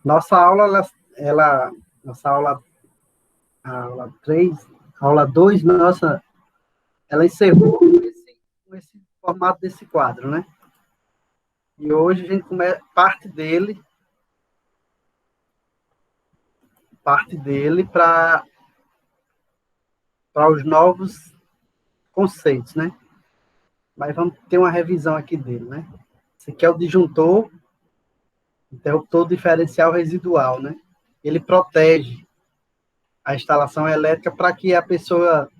Nossa aula, nossa aula, a aula 3, a aula 2, nossa, ela encerrou com esse formato desse quadro, né? E hoje a gente começa parte dele para os novos conceitos, né? Mas vamos ter uma revisão aqui dele, né? Esse aqui é o disjuntor, interruptor diferencial residual, né? Ele protege a instalação elétrica para que a pessoa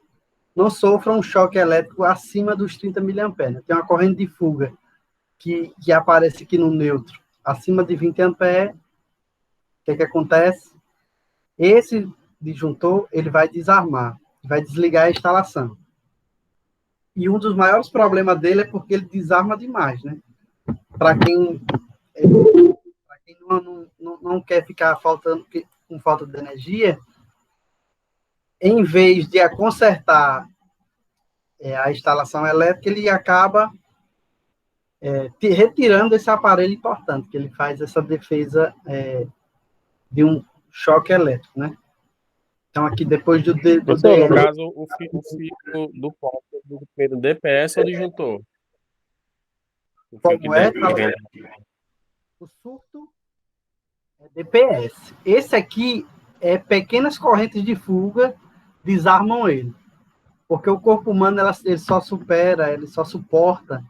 não sofra um choque elétrico acima dos 30 miliamperes. Né? Tem uma corrente de fuga que aparece aqui no neutro, acima de 20 amperes. O que acontece? Esse disjuntor, ele vai desarmar, vai desligar a instalação. E um dos maiores problemas dele é porque ele desarma demais, né? Para quem não quer ficar com falta de energia, em vez de consertar a instalação elétrica, ele acaba retirando esse aparelho importante, que ele faz essa defesa de um choque elétrico, né? Então, aqui, depois do Professor, no caso, o fio do ponto do primeiro DPS é o disjuntor. O fio que como é? vem. O surto é DPS. Esse aqui é pequenas correntes de fuga desarmam ele. Porque o corpo humano ele só suporta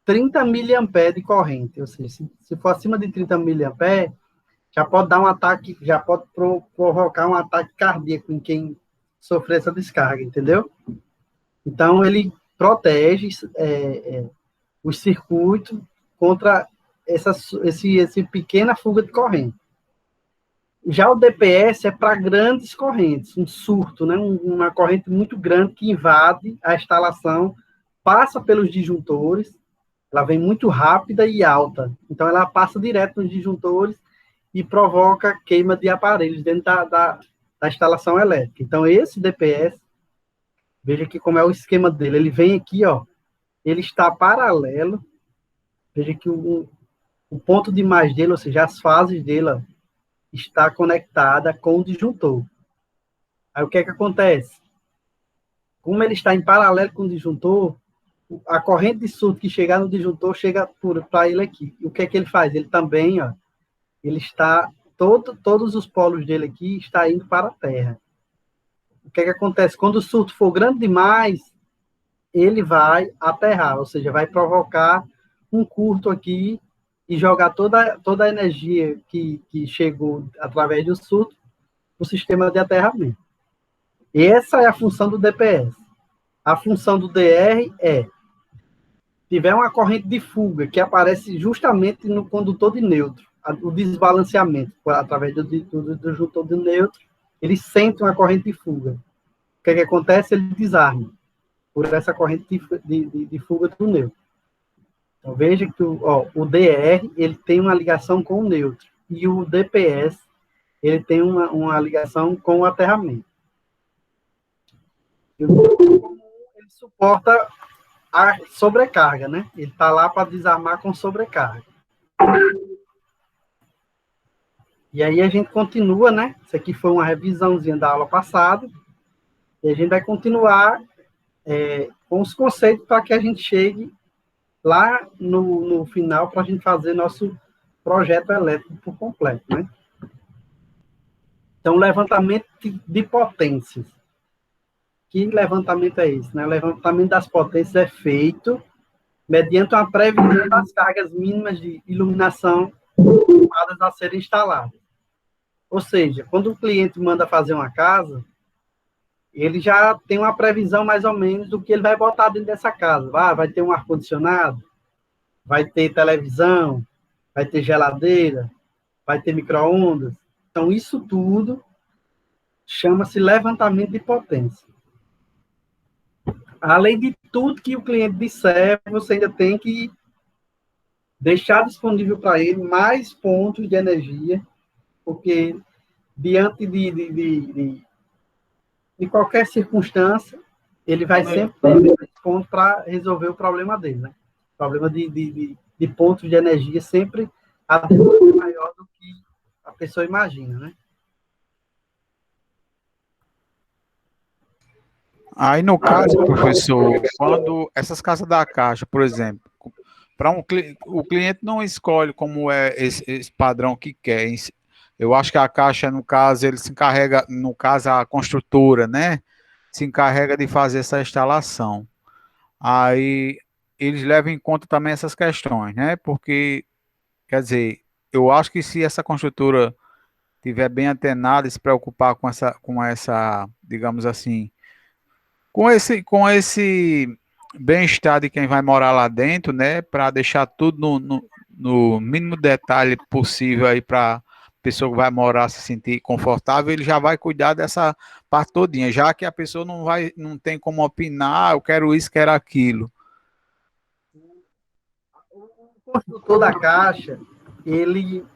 30 miliamperes de corrente. Ou seja, se for acima de 30 miliamperes, já pode dar um ataque, já pode provocar um ataque cardíaco em quem sofrer essa descarga, entendeu? Então, ele protege os circuitos contra esse pequena fuga de corrente. Já o DPS é para grandes correntes, um surto, né? Uma corrente muito grande que invade a instalação, passa pelos disjuntores, ela vem muito rápida e alta, então ela passa direto nos disjuntores e provoca queima de aparelhos dentro da instalação elétrica. Então, esse DPS, veja aqui como é o esquema dele, ele vem aqui, ó, ele está paralelo, veja que o ponto de mais dele, ou seja, as fases dele, ó, está conectada com o disjuntor. Aí o que acontece? Como ele está em paralelo com o disjuntor, a corrente de surto que chegar no disjuntor chega para ele aqui. E o que ele faz? Ele também, ó, ele está, todos os polos dele aqui está indo para a Terra. O que acontece? Quando o surto for grande demais, ele vai aterrar, ou seja, vai provocar um curto aqui e jogar toda a energia que chegou através do surto para o sistema de aterramento. Essa é a função do DPS. A função do DR é tiver uma corrente de fuga que aparece justamente no condutor de neutro, o desbalanceamento através do disjuntor de neutro, ele sente uma corrente de fuga. O que acontece? Ele desarma por essa corrente de fuga do neutro. Então, veja que o DR ele tem uma ligação com o neutro e o DPS ele tem uma ligação com o aterramento. Ele suporta a sobrecarga, né? Ele está lá para desarmar com sobrecarga. E aí a gente continua, né? Isso aqui foi uma revisãozinha da aula passada. E a gente vai continuar com os conceitos para que a gente chegue lá no final para a gente fazer nosso projeto elétrico por completo, né? Então, levantamento de potências. Que levantamento é esse? Né? O levantamento das potências é feito mediante uma previsão das cargas mínimas de iluminação a serem instaladas. Ou seja, quando o cliente manda fazer uma casa, ele já tem uma previsão mais ou menos do que ele vai botar dentro dessa casa. Vai ter um ar-condicionado, vai ter televisão, vai ter geladeira, vai ter micro-ondas. Então, isso tudo chama-se levantamento de potência. Além de tudo que o cliente disser, você ainda tem que deixar disponível para ele mais pontos de energia, porque diante de qualquer circunstância, ele vai sempre ter ponto para resolver o problema dele, né? O problema de pontos de energia sempre maior do que a pessoa imagina, né? Aí, no caso, professor, quando essas casas da Caixa, por exemplo, para o cliente não escolhe como é esse padrão que quer. Eu acho que a Caixa, no caso, ele se encarrega, no caso, a construtora, né? Se encarrega de fazer essa instalação. Aí eles levam em conta também essas questões, né? Porque, quer dizer, eu acho que se essa construtora tiver bem antenada e se preocupar com essa, digamos assim, com esse bem-estar de quem vai morar lá dentro, né? Para deixar tudo no mínimo detalhe possível aí para a pessoa que vai morar se sentir confortável, ele já vai cuidar dessa parte todinha, já que a pessoa não tem como opinar, eu quero isso, quero aquilo. O construtor da Caixa, ele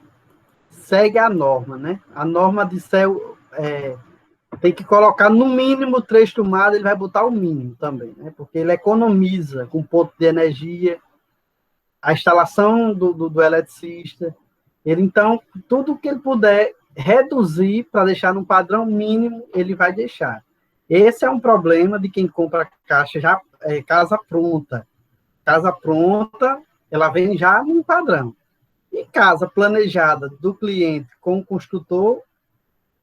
segue a norma, né? A norma de céu tem que colocar no mínimo 3 tomadas, ele vai botar o mínimo também, né? Porque ele economiza com ponto de energia, a instalação do eletricista. Ele, então, tudo que ele puder reduzir para deixar num padrão mínimo, ele vai deixar. Esse é um problema de quem compra caixa já casa pronta. Casa pronta, ela vem já num padrão. E casa planejada do cliente com o construtor,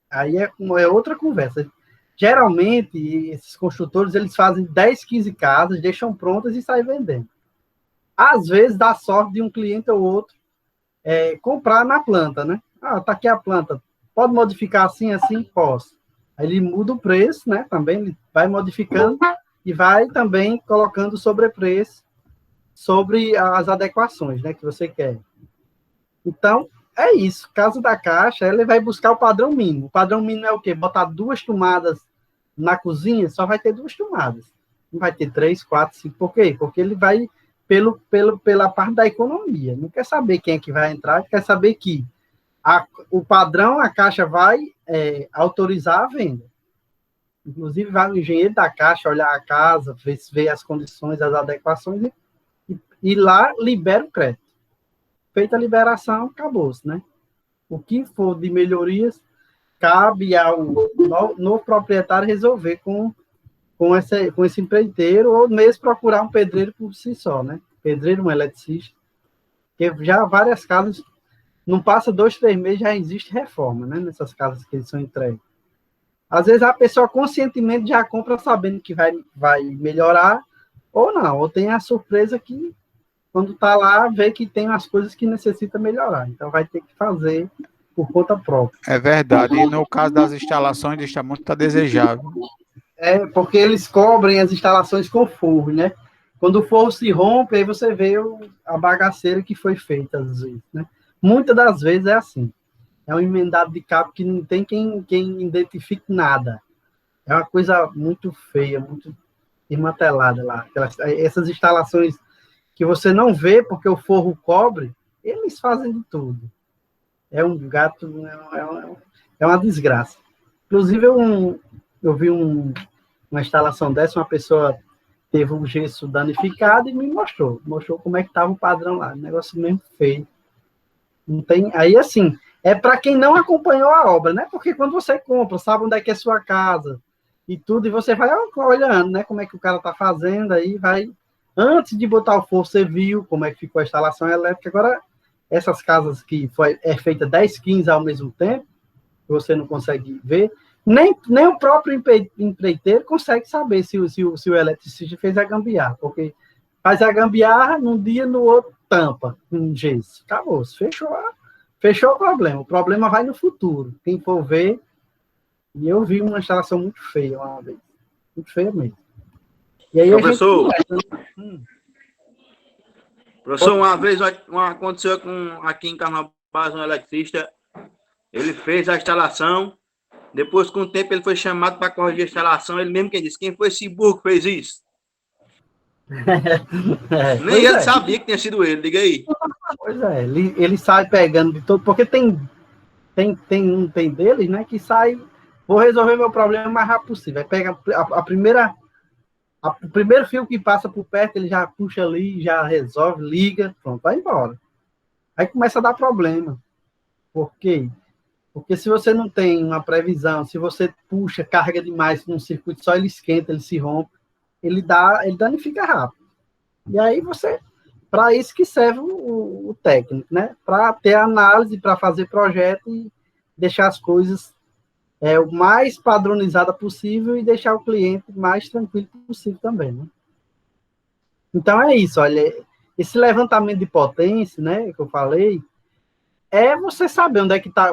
aí é outra conversa. Geralmente, esses construtores, eles fazem 10, 15 casas, deixam prontas e saem vendendo. Às vezes, dá sorte de um cliente ou outro comprar na planta, né? Ah, tá aqui a planta. Pode modificar assim, assim? Posso. Aí ele muda o preço, né? Também ele vai modificando e vai também colocando sobrepreço sobre as adequações, né? Que você quer. Então, é isso. Caso da Caixa, ele vai buscar o padrão mínimo. O padrão mínimo é o quê? Botar 2 tomadas na cozinha, só vai ter 2 tomadas. Não vai ter 3, 4, 5. Por quê? Porque ele vai pela parte da economia. Não quer saber quem é que vai entrar, quer saber que o padrão, a Caixa vai autorizar a venda. Inclusive, vai o engenheiro da Caixa olhar a casa, ver as condições, as adequações e lá libera o crédito. Feita a liberação, acabou-se, né? O que for de melhorias, cabe ao novo proprietário resolver com esse empreiteiro, ou mesmo procurar um pedreiro por si só, né? Pedreiro, um eletricista. Porque já várias casas, não passa 2, 3 meses, já existe reforma, né? Nessas casas que eles são entregues. Às vezes a pessoa conscientemente já compra sabendo que vai melhorar, ou não, ou tem a surpresa que quando está lá, vê que tem umas coisas que necessita melhorar. Então, vai ter que fazer por conta própria. É verdade. E no caso das instalações, deixa muito a desejar. Porque eles cobrem as instalações com forro, né? Quando o forro se rompe, aí você vê a bagaceira que foi feita, às vezes, né? Muitas das vezes é assim. É um emendado de cabo que não tem quem identifique nada. É uma coisa muito feia, muito desmantelada lá. Essas instalações que você não vê porque o forro cobre, eles fazem de tudo. É um gato, é uma desgraça. Inclusive, eu vi uma instalação dessa, uma pessoa teve um gesso danificado e me mostrou como é que estava o padrão lá, um negócio mesmo feio. Não tem, aí, assim, é para quem não acompanhou a obra, né? Porque quando você compra, sabe onde é que é sua casa e tudo, e você vai olhando, né? Como é que o cara está fazendo, aí vai. Antes de botar o forro, você viu como é que ficou a instalação elétrica. Agora, essas casas que é feita 10, 15 ao mesmo tempo, você não consegue ver, nem o próprio empreiteiro consegue saber se o eletricista fez a gambiarra, porque faz a gambiarra num dia, no outro tampa com gesso. Acabou, fechou o problema. O problema vai no futuro. Quem for ver, e eu vi uma instalação muito feia uma vez. Muito feia mesmo. E aí professor, professor, uma vez aconteceu aqui em Carnaubás, um eletricista, ele fez a instalação, depois com o tempo ele foi chamado para corrigir a instalação, ele mesmo quem disse, quem foi esse burro que fez isso? Nem ele sabia que tinha sido ele, diga aí. Pois é, ele sai pegando de todo, porque tem deles, né, que sai, vou resolver meu problema o mais rápido possível. Aí pega o primeiro fio que passa por perto, ele já puxa ali, já resolve, liga, pronto, vai embora. Aí começa a dar problema. Por quê? Porque se você não tem uma previsão, se você puxa, carga demais num circuito, só ele esquenta, ele se rompe, ele danifica rápido. E aí para isso que serve o técnico, né? Para ter análise, para fazer projeto e deixar as coisas o mais padronizada possível e deixar o cliente mais tranquilo possível também, né? Então é isso, olha, esse levantamento de potência, né, que eu falei, é você saber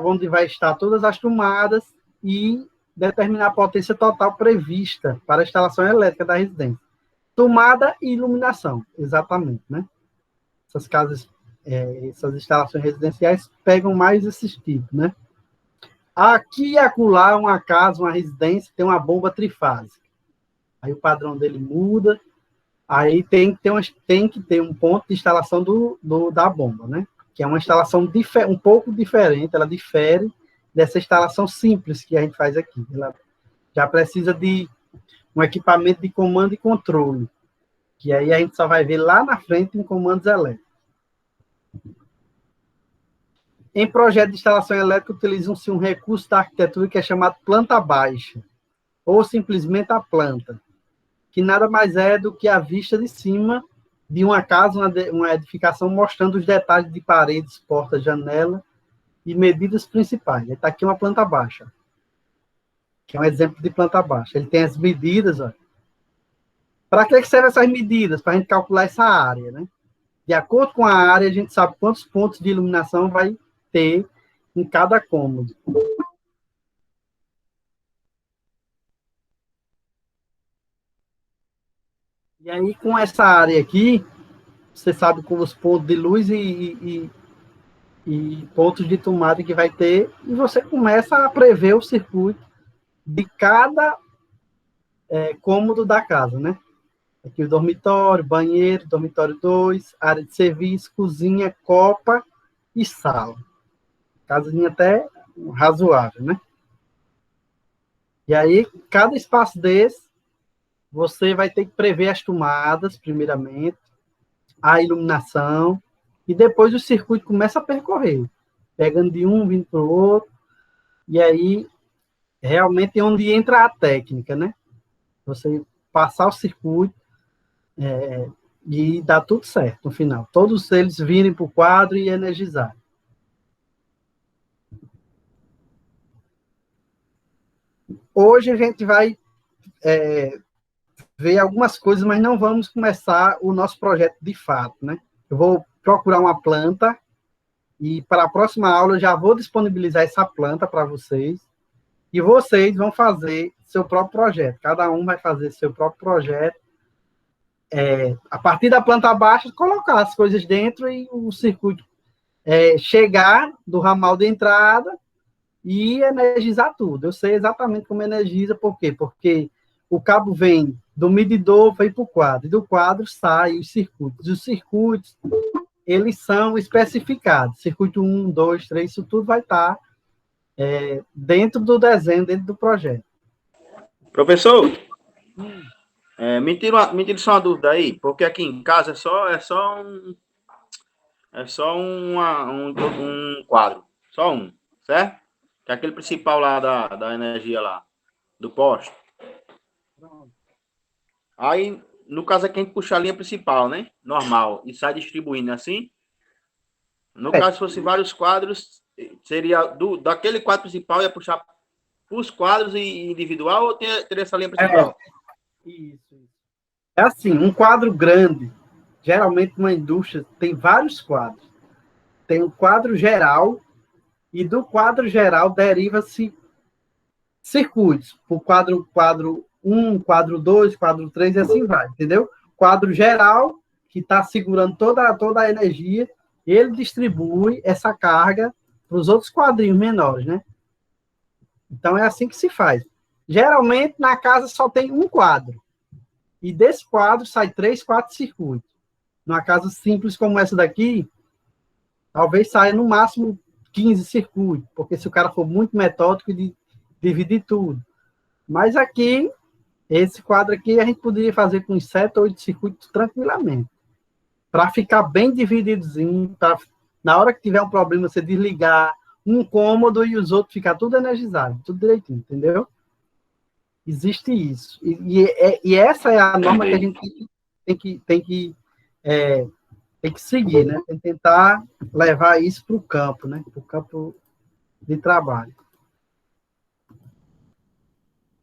onde vai estar todas as tomadas e determinar a potência total prevista para a instalação elétrica da residência. Tomada e iluminação, exatamente, né? Essas instalações residenciais pegam mais esses tipos, né? Aqui e acolá, uma casa, uma residência, tem uma bomba trifásica. Aí o padrão dele muda, aí tem que ter um ponto de instalação da bomba, né? Que é uma instalação um pouco diferente, ela difere dessa instalação simples que a gente faz aqui. Ela já precisa de um equipamento de comando e controle, que aí a gente só vai ver lá na frente em comandos elétricos. Em projeto de instalação elétrica, utilizam-se um recurso da arquitetura que é chamado planta baixa, ou simplesmente a planta, que nada mais é do que a vista de cima de uma casa, uma edificação, mostrando os detalhes de paredes, portas, janela e medidas principais. Está aqui uma planta baixa, que é um exemplo de planta baixa. Ele tem as medidas, ó. Para que servem essas medidas? Para a gente calcular essa área, né? De acordo com a área, a gente sabe quantos pontos de iluminação vai ter em cada cômodo. E aí, com essa área aqui, você sabe com os pontos de luz e pontos de tomada que vai ter, e você começa a prever o circuito de cada cômodo da casa, né? Aqui o dormitório, banheiro, dormitório 2, área de serviço, cozinha, copa e sala. Casinha até razoável, né? E aí, cada espaço desse, você vai ter que prever as tomadas, primeiramente, a iluminação, e depois o circuito começa a percorrer, pegando de um, vindo para o outro, e aí, realmente, é onde entra a técnica, né? Você passar o circuito e dar tudo certo no final. Todos eles virem para o quadro e energizar. Hoje a gente vai ver algumas coisas, mas não vamos começar o nosso projeto de fato, né? Eu vou procurar uma planta e para a próxima aula eu já vou disponibilizar essa planta para vocês e vocês vão fazer seu próprio projeto. Cada um vai fazer seu próprio projeto. A partir da planta baixa, colocar as coisas dentro e o circuito chegar do ramal de entrada e energizar tudo. Eu sei exatamente como energiza, por quê? Porque o cabo vem do medidor, vem para o quadro, e do quadro sai os circuitos. Os circuitos, eles são especificados. Circuito 1, 2, 3, isso tudo vai estar dentro do desenho, dentro do projeto. Professor, me tira só uma dúvida aí, porque aqui em casa é só um quadro, só um, certo? Que é aquele principal lá da energia lá, do poste. Aí, no caso aqui, a gente puxa a linha principal, né? Normal, e sai distribuindo assim. No caso, se fosse vários quadros, seria daquele quadro principal, ia puxar para os quadros individual ou teria essa linha principal? Isso. É assim, um quadro grande, geralmente uma indústria tem vários quadros. Tem um quadro geral, e do quadro geral deriva-se circuitos. O quadro 1, quadro 2, quadro 3, e assim vai, entendeu? Quadro geral, que está segurando toda a energia, ele distribui essa carga para os outros quadrinhos menores, né? Então, é assim que se faz. Geralmente, na casa só tem um quadro. E desse quadro sai 3, 4 circuitos. Numa casa simples como essa daqui, talvez saia no máximo 15 circuitos, porque se o cara for muito metódico, dividir tudo. Mas aqui, esse quadro aqui, a gente poderia fazer com 7 ou 8 circuitos tranquilamente. Para ficar bem divididozinho, na hora que tiver um problema, você desligar, um cômodo e os outros ficar tudo energizado, tudo direitinho, entendeu? Existe isso. E essa é a norma que a gente tem que seguir, né? Tem que tentar levar isso para o campo, né? Para o campo de trabalho.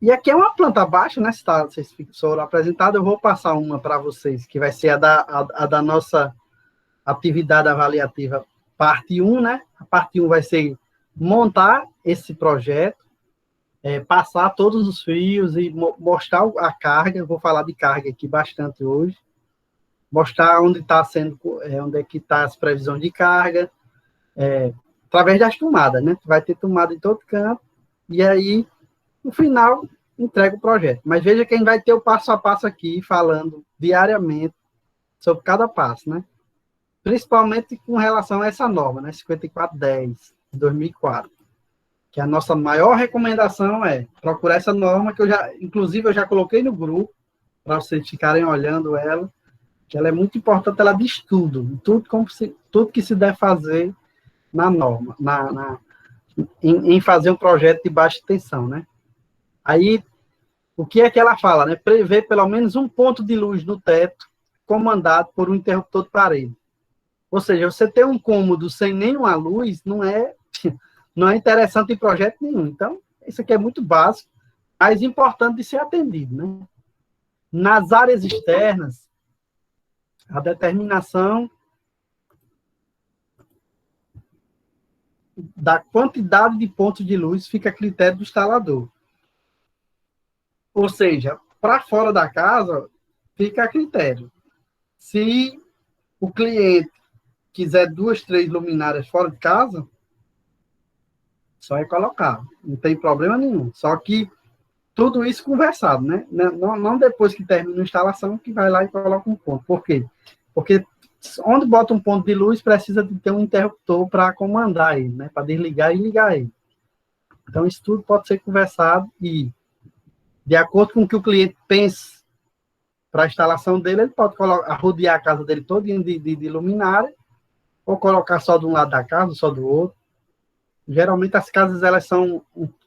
E aqui é uma planta baixa, né? Se vocês foram apresentados, eu vou passar uma para vocês, que vai ser a da nossa atividade avaliativa parte 1, né? A parte 1 vai ser montar esse projeto, passar todos os fios e mostrar a carga. Eu vou falar de carga aqui bastante hoje. Mostrar onde é que está as previsões de carga, através das tomadas, né? Vai ter tomada em todo canto, e aí, no final, entrega o projeto. Mas veja quem vai ter o passo a passo aqui, falando diariamente sobre cada passo, né? Principalmente com relação a essa norma, né? 5410, de 2004. Que a nossa maior recomendação é procurar essa norma, que inclusive eu já coloquei no grupo, para vocês ficarem olhando ela, que ela é muito importante, ela diz tudo que se deve fazer na norma, em fazer um projeto de baixa tensão, né? Aí, o que é que ela fala, né? Prever pelo menos um ponto de luz no teto, comandado por um interruptor de parede. Ou seja, você ter um cômodo sem nenhuma luz não é interessante em projeto nenhum. Então, isso aqui é muito básico, mas importante de ser atendido, né? Nas áreas externas, a determinação da quantidade de pontos de luz fica a critério do instalador. Ou seja, para fora da casa, fica a critério. Se o cliente quiser 2, 3 luminárias fora de casa, só é colocar, não tem problema nenhum. Só que tudo isso conversado, né? Não depois que termina a instalação que vai lá e coloca um ponto. Por quê? Porque onde bota um ponto de luz precisa de ter um interruptor para comandar ele, né? Para desligar e ligar ele. Então isso tudo pode ser conversado e, de acordo com o que o cliente pensa para a instalação dele, ele pode rodear a casa dele todinha de luminária, ou colocar só de um lado da casa, só do outro. Geralmente as casas elas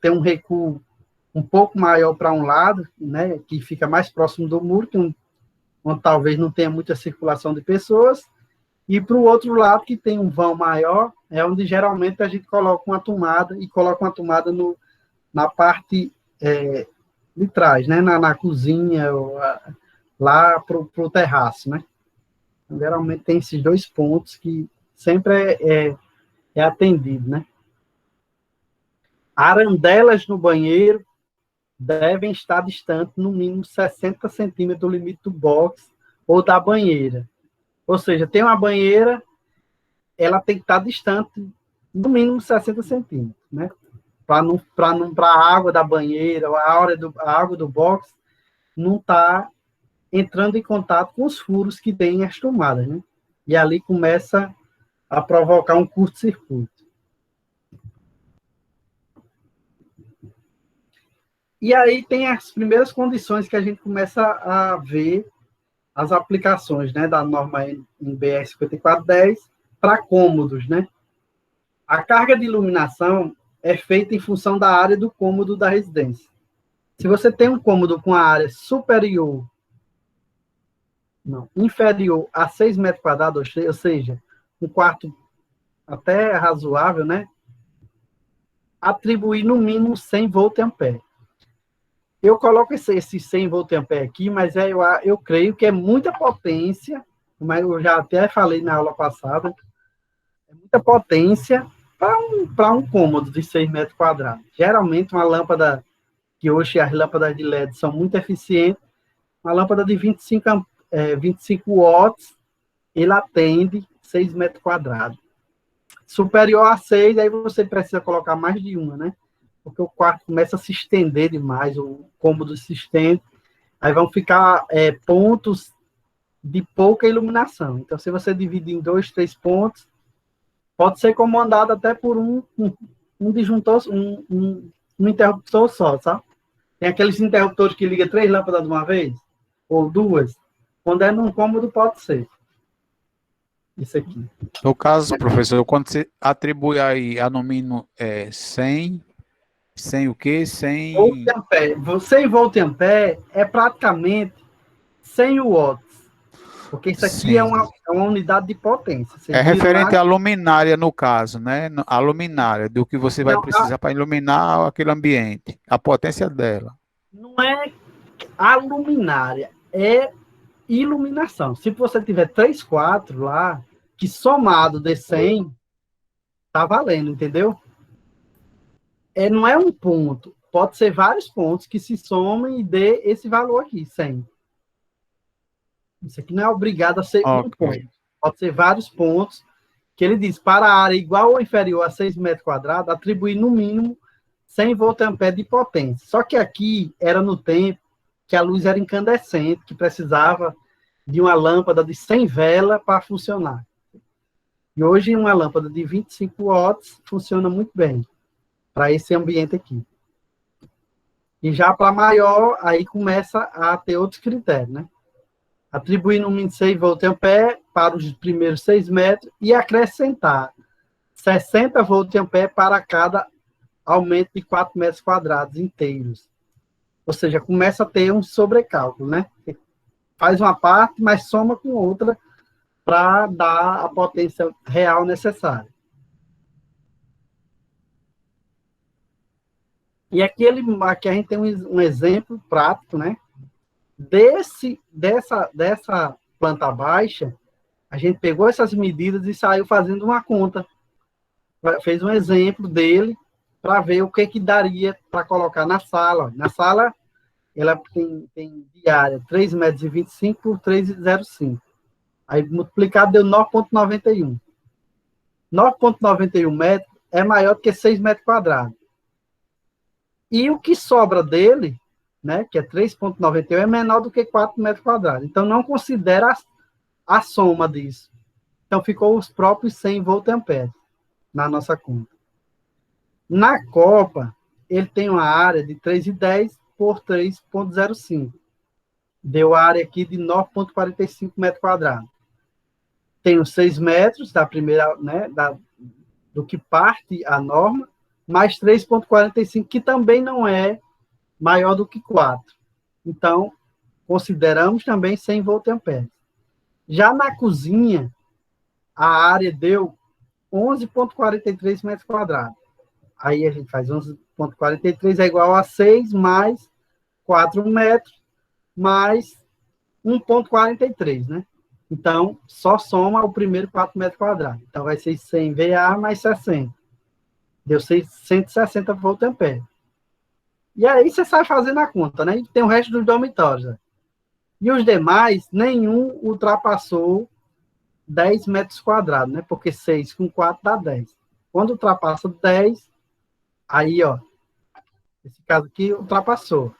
têm um recuo um pouco maior para um lado, né, que fica mais próximo do muro, onde talvez não tenha muita circulação de pessoas, e para o outro lado, que tem um vão maior, é onde geralmente a gente coloca uma tomada, e coloca uma tomada na parte de trás, né, na cozinha, lá para o terraço, né. Então, geralmente tem esses 2 pontos que sempre é atendido, né. Arandelas no banheiro devem estar distantes no mínimo 60 centímetros do limite do box ou da banheira. Ou seja, tem uma banheira, ela tem que estar distante no mínimo 60 centímetros, né? Para a água da banheira, a água do box, não estar entrando em contato com os furos que tem as tomadas, né? E ali começa a provocar um curto-circuito. E aí tem as primeiras condições que a gente começa a ver as aplicações, né, da norma em BR 5410 para cômodos, né? A carga de iluminação é feita em função da área do cômodo da residência. Se você tem um cômodo com a área inferior a 6 metros quadrados, ou seja, um quarto até razoável, né? Atribuir no mínimo 100 volt-ampere. Eu coloco esse 100 volt-ampere aqui, mas eu creio que é muita potência, mas eu já até falei na aula passada, é muita potência para um cômodo de 6 metros quadrados. Geralmente, uma lâmpada, que hoje as lâmpadas de LED são muito eficientes, uma lâmpada de 25 watts, ele atende 6 metros quadrados. Superior a 6, aí você precisa colocar mais de uma, né? Porque o quarto começa a se estender demais, o cômodo se estende, aí vão ficar pontos de pouca iluminação. Então, se você dividir em 2, 3 pontos, pode ser comandado até por um disjuntor, um interruptor só, sabe? Tem aqueles interruptores que ligam 3 lâmpadas de uma vez, ou 2. Quando é num cômodo, pode ser. Isso aqui. No caso, professor, quando você atribui aí a no mínimo 100 o quê? Volt 100... ampere. 100 volt ampere é praticamente 100 watts. Porque isso aqui é Sim. uma unidade de potência. Você É vira referente lá. à luminária, no caso, né? A luminária, do que você vai Não, precisar para iluminar aquele ambiente, a potência dela. não é a luminária, é iluminação. Se você tiver 3, 4 lá, que somado de 100, tá valendo, entendeu? Não é um ponto. Pode ser vários pontos que se somem e dê esse valor aqui, 100. Isso aqui não é obrigado a ser um Ok. ponto. Pode ser vários pontos, que ele diz, para a área igual ou inferior a 6 metros quadrados, atribuir no mínimo 100 volt-ampere de potência. Só que aqui era no tempo que a luz era incandescente, que precisava de uma lâmpada de 100 velas para funcionar. E hoje uma lâmpada de 25 watts funciona muito bem para esse ambiente aqui. E já para maior, aí começa a ter outros critérios, né? Atribuir no mínimo 6 volt-ampere para os primeiros 6 metros e acrescentar 60 volt-ampere para cada aumento de 4 metros quadrados inteiros. Ou seja, começa a ter um sobrecálculo, né? Faz uma parte, mas soma com outra para dar a potência real necessária. E aqui a gente tem um exemplo prático, né? Dessa planta baixa, a gente pegou essas medidas e saiu fazendo uma conta. Fez um exemplo dele para ver o que daria para colocar na sala. Na sala, ela tem de área 3,25 m por 3,05 m. Aí, multiplicado, deu 9,91. 9,91 metros é maior do que 6 metros quadrados. E o que sobra dele, né, que é 3,91, é menor do que 4 metros quadrados. Então, não considera a soma disso. Então, ficou os próprios 100 volt-ampere na nossa conta. Na Copa, ele tem uma área de 3,10 por 3,05. Deu a área aqui de 9,45 metros quadrados. Tem os 6 metros da primeira, né, do que parte a norma, mais 3,45, que também não é maior do que 4. Então, consideramos também 100 volt-ampere. Já na cozinha, a área deu 11,43 metros quadrados. Aí a gente faz 11,43 é igual a 6 mais 4 metros mais 1,43, né? Então, só soma o primeiro 4 metros quadrados. Então, vai ser 100 VA mais 60. Deu 160 volt-ampere. E aí você sai fazendo a conta, né? E tem o resto dos dormitórios. Né? E os demais, nenhum ultrapassou 10 metros quadrados, né? Porque 6 com 4 dá 10. Quando ultrapassa 10, aí, ó, esse caso aqui ultrapassou.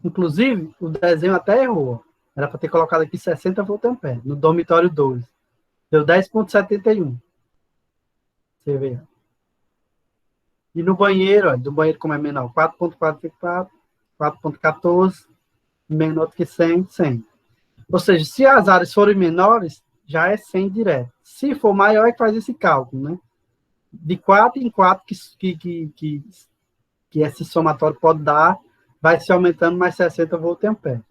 Inclusive, o desenho até errou. Era para ter colocado aqui 60 volt-ampere, no dormitório 2. Deu 10,71. Você vê. E no banheiro, ó, do banheiro como é menor, 4,44, 4,14, menor do que 100, 100. Ou seja, se as áreas forem menores, já é 100 direto. Se for maior, é que faz esse cálculo, né? De 4 em 4 que esse somatório pode dar, vai se aumentando mais 60 volt-ampere.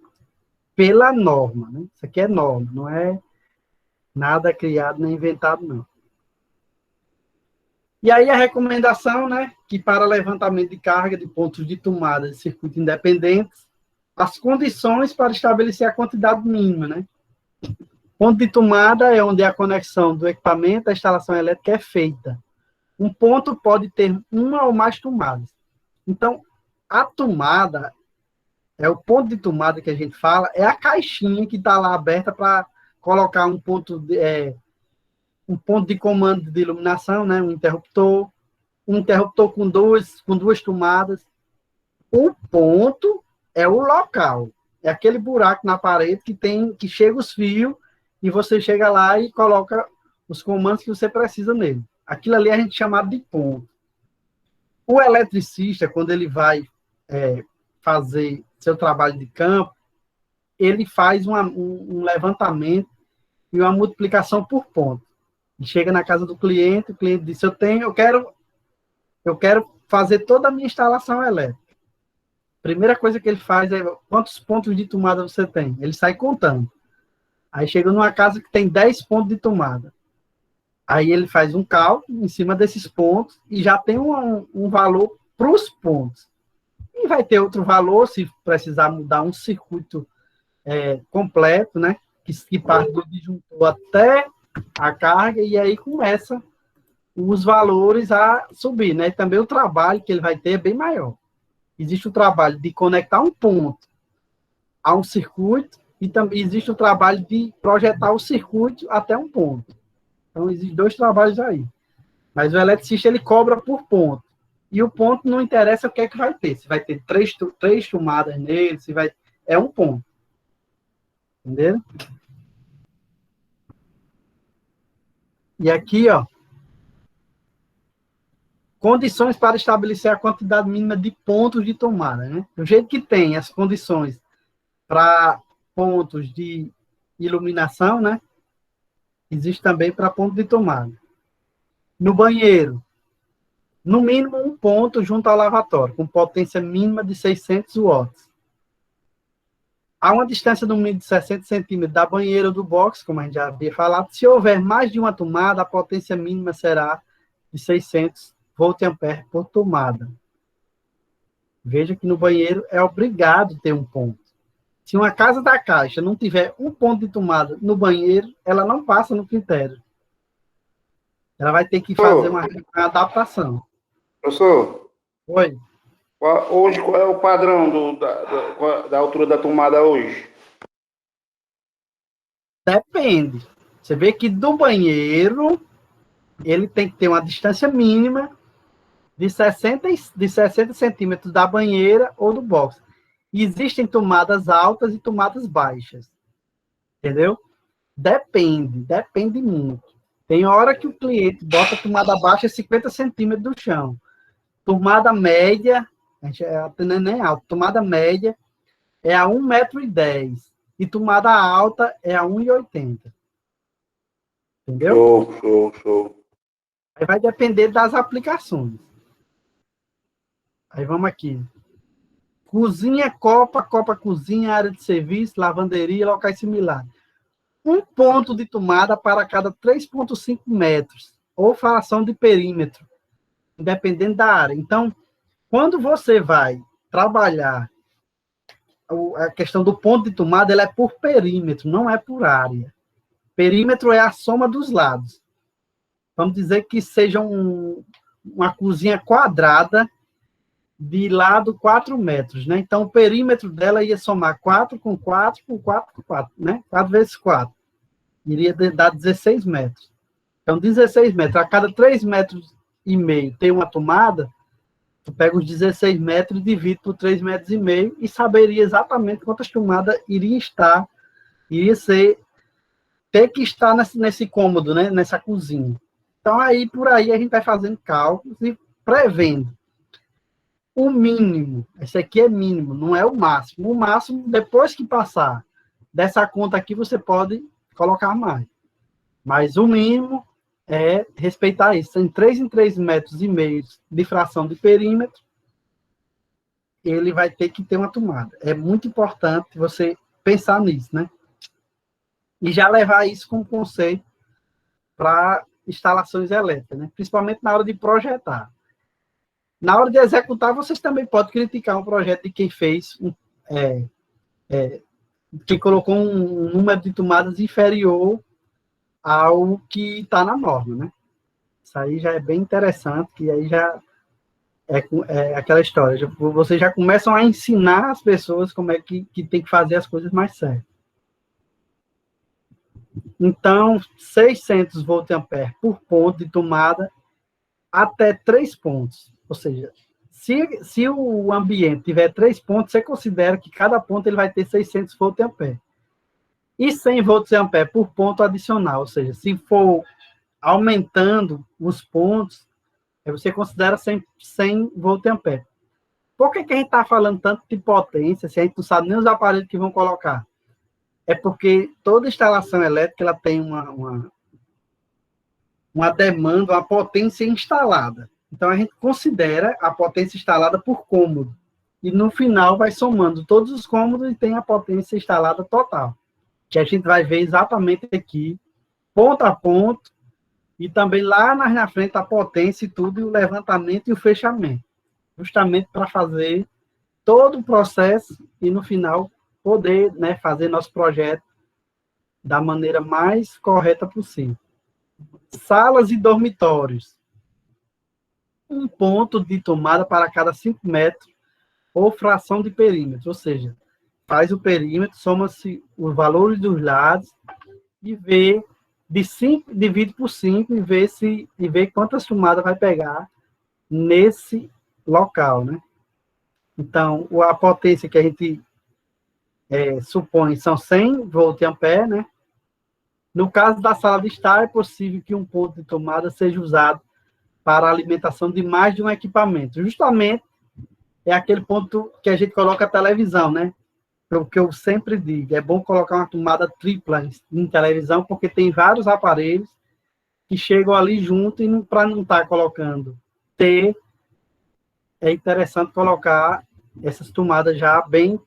Pela norma, né? Isso aqui é norma, não é nada criado nem inventado, não. E aí a recomendação, né, que para levantamento de carga de pontos de tomada de circuito independentes, as condições para estabelecer a quantidade mínima, né? Ponto de tomada é onde a conexão do equipamento à instalação elétrica é feita. Um ponto pode ter uma ou mais tomadas. Então, a tomada, o ponto de tomada que a gente fala, é a caixinha que está lá aberta para colocar um ponto de comando de iluminação, né? Um interruptor com duas tomadas. O ponto é o local, é aquele buraco na parede que chega os fios e você chega lá e coloca os comandos que você precisa nele. Aquilo ali a gente chama de ponto. O eletricista, quando ele vai fazer seu trabalho de campo, ele faz um levantamento e uma multiplicação por ponto. E chega na casa do cliente, o cliente diz, eu quero fazer toda a minha instalação elétrica. Primeira coisa que ele faz é, quantos pontos de tomada você tem? Ele sai contando. Aí chega numa casa que tem 10 pontos de tomada. Aí ele faz um cálculo em cima desses pontos e já tem um valor para os pontos. E vai ter outro valor se precisar mudar um circuito completo, né? Que parte do disjuntor até a carga, e aí começa os valores a subir, né? E também o trabalho que ele vai ter é bem maior. Existe o trabalho de conectar um ponto a um circuito e também existe o trabalho de projetar o circuito até um ponto. Então, existem 2 trabalhos aí. Mas o eletricista, ele cobra por ponto. E o ponto não interessa o que é que vai ter. Se vai ter 3 tomadas nele, se vai... É um ponto. Entendeu? E aqui, ó, condições para estabelecer a quantidade mínima de pontos de tomada, né? Do jeito que tem as condições para pontos de iluminação, né? Existe também para ponto de tomada. No banheiro, no mínimo um ponto junto ao lavatório, com potência mínima de 600 watts. A uma distância no mínimo de 60 centímetros da banheira ou do box, como a gente já havia falado, se houver mais de uma tomada, a potência mínima será de 600 volt-ampere por tomada. Veja que no banheiro é obrigado ter um ponto. Se uma casa da Caixa não tiver um ponto de tomada no banheiro, ela não passa no critério. Ela vai ter que fazer uma adaptação. Professor, Oi. hoje qual é o padrão da altura da tomada hoje? Depende. Você vê que do banheiro, ele tem que ter uma distância mínima de 60 centímetros da banheira ou do box. E existem tomadas altas e tomadas baixas. Entendeu? Depende muito. Tem hora que o cliente bota a tomada baixa 50 centímetros do chão. Tomada média, a gente não é nem alta, tomada média é a 1,10 m. E tomada alta é a 1,80 m. Entendeu? Show. Aí vai depender das aplicações. Aí vamos aqui. Cozinha, copa cozinha, área de serviço, lavanderia, locais similares. Um ponto de tomada para cada 3,5 metros, ou fração de perímetro, dependendo da área. Então, quando você vai trabalhar a questão do ponto de tomada, ela é por perímetro, não é por área. Perímetro é a soma dos lados. Vamos dizer que seja uma cozinha quadrada de lado 4 metros, né? Então, o perímetro dela ia somar 4 com 4 com 4 com 4, né? 4 vezes 4. Iria dar 16 metros. Então, 16 metros. A cada 3,5 metros tem uma tomada, tu pega os 16 metros e divide por 3,5 metros e saberia exatamente quantas tomadas iria ter que estar nesse cômodo, né? Nessa cozinha. Então, aí, por aí, a gente vai fazendo cálculos e prevendo. O mínimo, esse aqui é mínimo, não é o máximo. O máximo, depois que passar dessa conta aqui, você pode colocar mais. Mas o mínimo é respeitar isso. Em 3,5 metros de fração de perímetro, ele vai ter que ter uma tomada. É muito importante você pensar nisso, né? E já levar isso como conceito para instalações elétricas, né? Principalmente na hora de projetar. Na hora de executar, vocês também podem criticar um projeto de quem fez, que colocou um número de tomadas inferior ao que está na norma, né? Isso aí já é bem interessante, que aí já é aquela história. Vocês já começam a ensinar as pessoas como é que tem que fazer as coisas mais certas. Então, 600 volt-ampere por ponto de tomada até 3 pontos. Ou seja, se o ambiente tiver 3 pontos, você considera que cada ponto ele vai ter 600 volt-ampere. E 100 volt-ampere por ponto adicional. Ou seja, se for aumentando os pontos, você considera 100 volt-ampere. Por que a gente está falando tanto de potência, se a gente não sabe nem os aparelhos que vão colocar? é porque toda instalação elétrica ela tem uma demanda, uma potência instalada. Então, a gente considera a potência instalada por cômodo. E, no final, vai somando todos os cômodos e tem a potência instalada total, que a gente vai ver exatamente aqui, ponto a ponto, e também lá na frente a potência e tudo, e o levantamento e o fechamento, justamente para fazer todo o processo e, no final, poder, né, fazer nosso projeto da maneira mais correta possível. Salas e dormitórios. Um ponto de tomada para cada 5 metros ou fração de perímetro, ou seja, faz o perímetro, soma-se os valores dos lados e vê de 5, divide por 5 e vê quantas tomadas vai pegar nesse local, né? Então, a potência que a gente supõe são 100 volt-ampere, né? No caso da sala de estar, é possível que um ponto de tomada seja usado para a alimentação de mais de um equipamento. Justamente é aquele ponto que a gente coloca a televisão, né? O que eu sempre digo, é bom colocar uma tomada tripla em televisão, porque tem vários aparelhos que chegam ali junto e para não estar colocando T, é interessante colocar essas tomadas já bem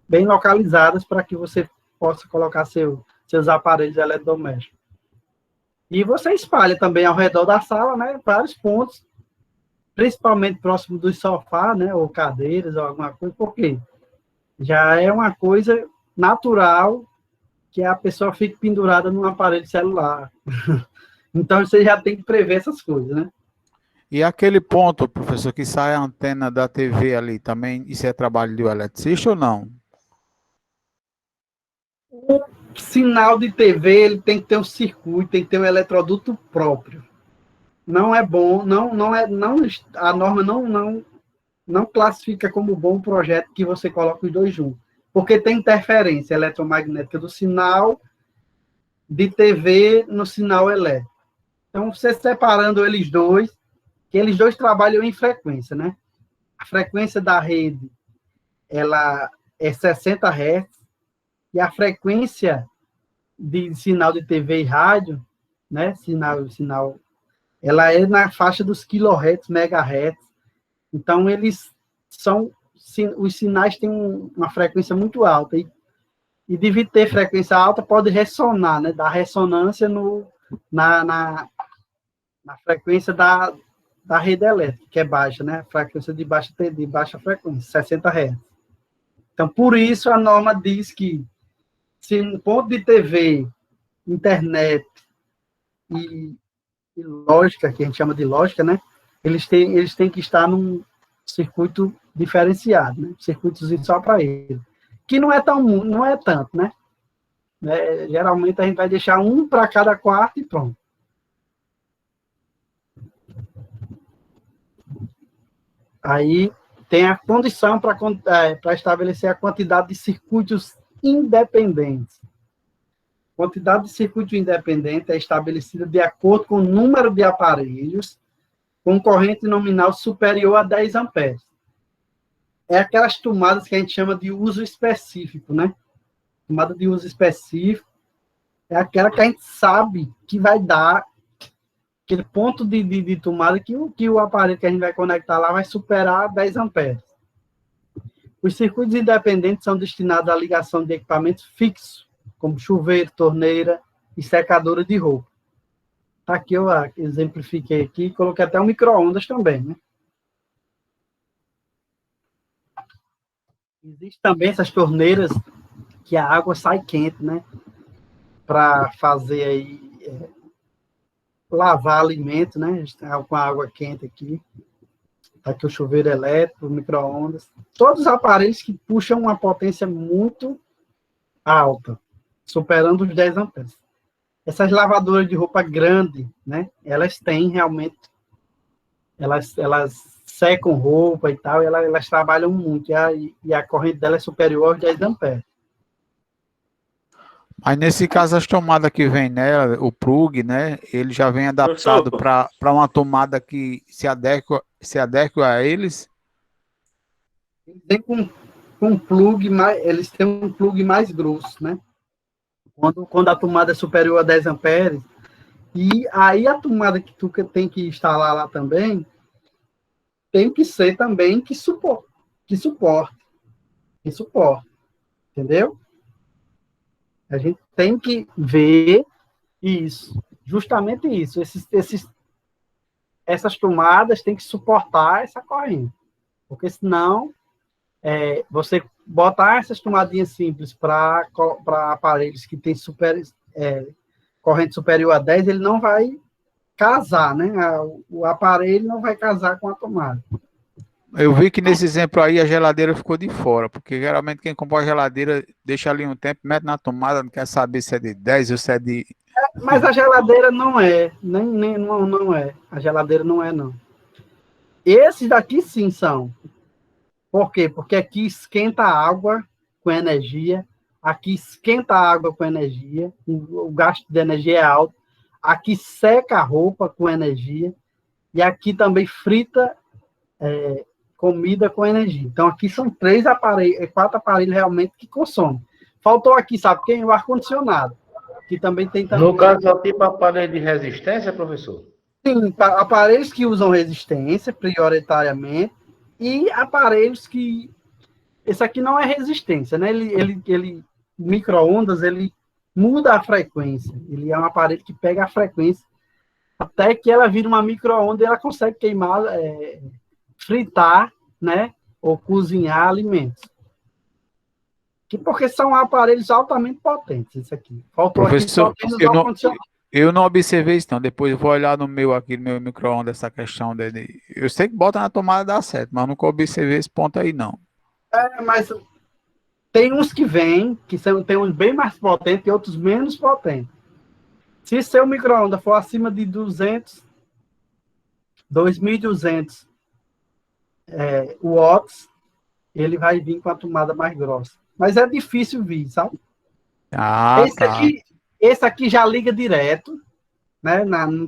localizadas para que você possa colocar seus aparelhos eletrodomésticos. E você espalha também ao redor da sala, né, vários pontos, principalmente próximo do sofá, né, ou cadeiras, ou alguma coisa, porque já é uma coisa natural que a pessoa fique pendurada num aparelho celular. Então, você já tem que prever essas coisas, né? E aquele ponto, professor, que sai a antena da TV ali, também isso é trabalho do eletricista ou não? O sinal de TV ele tem que ter um circuito, tem que ter um eletroduto próprio. Não é bom, a norma não classifica como bom o projeto que você coloca os dois juntos, porque tem interferência eletromagnética do sinal de TV no sinal elétrico. Então, você separando eles dois, que eles dois trabalham em frequência, né? A frequência da rede, ela é 60 Hz, e a frequência de sinal de TV e rádio, né? Sinal, ela é na faixa dos kilohertz, megahertz. Então, os sinais têm uma frequência muito alta. E devido ter frequência alta, pode ressonar, né? Dar ressonância na frequência da rede elétrica, que é baixa, né? Frequência de baixa frequência, 60 Hz. Então, por isso, a norma diz que se um ponto de TV, internet e lógica, que a gente chama de lógica, né? Eles têm que estar num circuito diferenciado, né? Circuitozinho só para ele. Que não é tanto, né? Geralmente a gente vai deixar um para cada quarto e pronto. Aí tem a condição para estabelecer a quantidade de circuitos independentes. A quantidade de circuito independente é estabelecida de acordo com o número de aparelhos com corrente nominal superior a 10 amperes. É aquelas tomadas que a gente chama de uso específico, né? Tomada de uso específico é aquela que a gente sabe que vai dar aquele ponto de tomada que o aparelho que a gente vai conectar lá vai superar 10 amperes. Os circuitos independentes são destinados à ligação de equipamentos fixos, como chuveiro, torneira e secadora de roupa. Aqui eu exemplifiquei aqui, coloquei até um micro-ondas também, né? Existem também essas torneiras que a água sai quente, né? Para fazer aí, lavar alimento, né? Com a água quente aqui. Tá aqui o chuveiro elétrico, o micro-ondas. Todos os aparelhos que puxam uma potência muito alta, superando os 10 amperes. Essas lavadoras de roupa grande, né? Elas têm realmente, elas secam roupa e tal, e elas trabalham muito, e a corrente dela é superior aos 10 amperes. Mas nesse caso, as tomadas que vem nela, o plug, né? Ele já vem adaptado para uma tomada que se adequa a eles? Vem com com plug mais, eles têm um plug mais grosso, né? Quando a tomada é superior a 10 amperes, e aí a tomada que tu tem que instalar lá também, tem que ser também que suporte, entendeu? A gente tem que ver isso, justamente isso, essas tomadas têm que suportar essa corrente, porque senão você botar essas tomadinhas simples para aparelhos que têm corrente superior a 10, ele não vai casar, né? O aparelho não vai casar com a tomada. Eu vi que nesse exemplo aí a geladeira ficou de fora, porque geralmente quem compra a geladeira deixa ali um tempo, mete na tomada, não quer saber se é de 10 ou se é de... Mas a geladeira não é, não é. A geladeira não é, não. Esses daqui sim são. Por quê? Porque aqui esquenta a água com energia, aqui esquenta a água com energia, o gasto de energia é alto, aqui seca a roupa com energia, e aqui também frita comida com energia. Então, aqui são 4 aparelhos realmente que consomem. Faltou aqui, sabe quem? O ar-condicionado, que também tem... No caso, é o tipo aparelho de resistência, professor? Sim, aparelhos que usam resistência, prioritariamente, e aparelhos que... Esse aqui não é resistência, né? Ele micro-ondas, ele muda a frequência. Ele é um aparelho que pega a frequência até que ela vira uma micro-onda e ela consegue queimar, fritar, né? Ou cozinhar alimentos. Porque são aparelhos altamente potentes, isso aqui. Faltou Professor, aqui só eu não observei isso, não. Depois eu vou olhar no meu micro-ondas, essa questão dele. Eu sei que bota na tomada dá certo, mas nunca observei esse ponto aí, não. Mas tem uns que vêm, tem uns bem mais potentes e outros menos potentes. Se seu micro-ondas for acima de 2.200 watts, ele vai vir com a tomada mais grossa. Mas é difícil vir, sabe? Esse aqui já liga direto, né?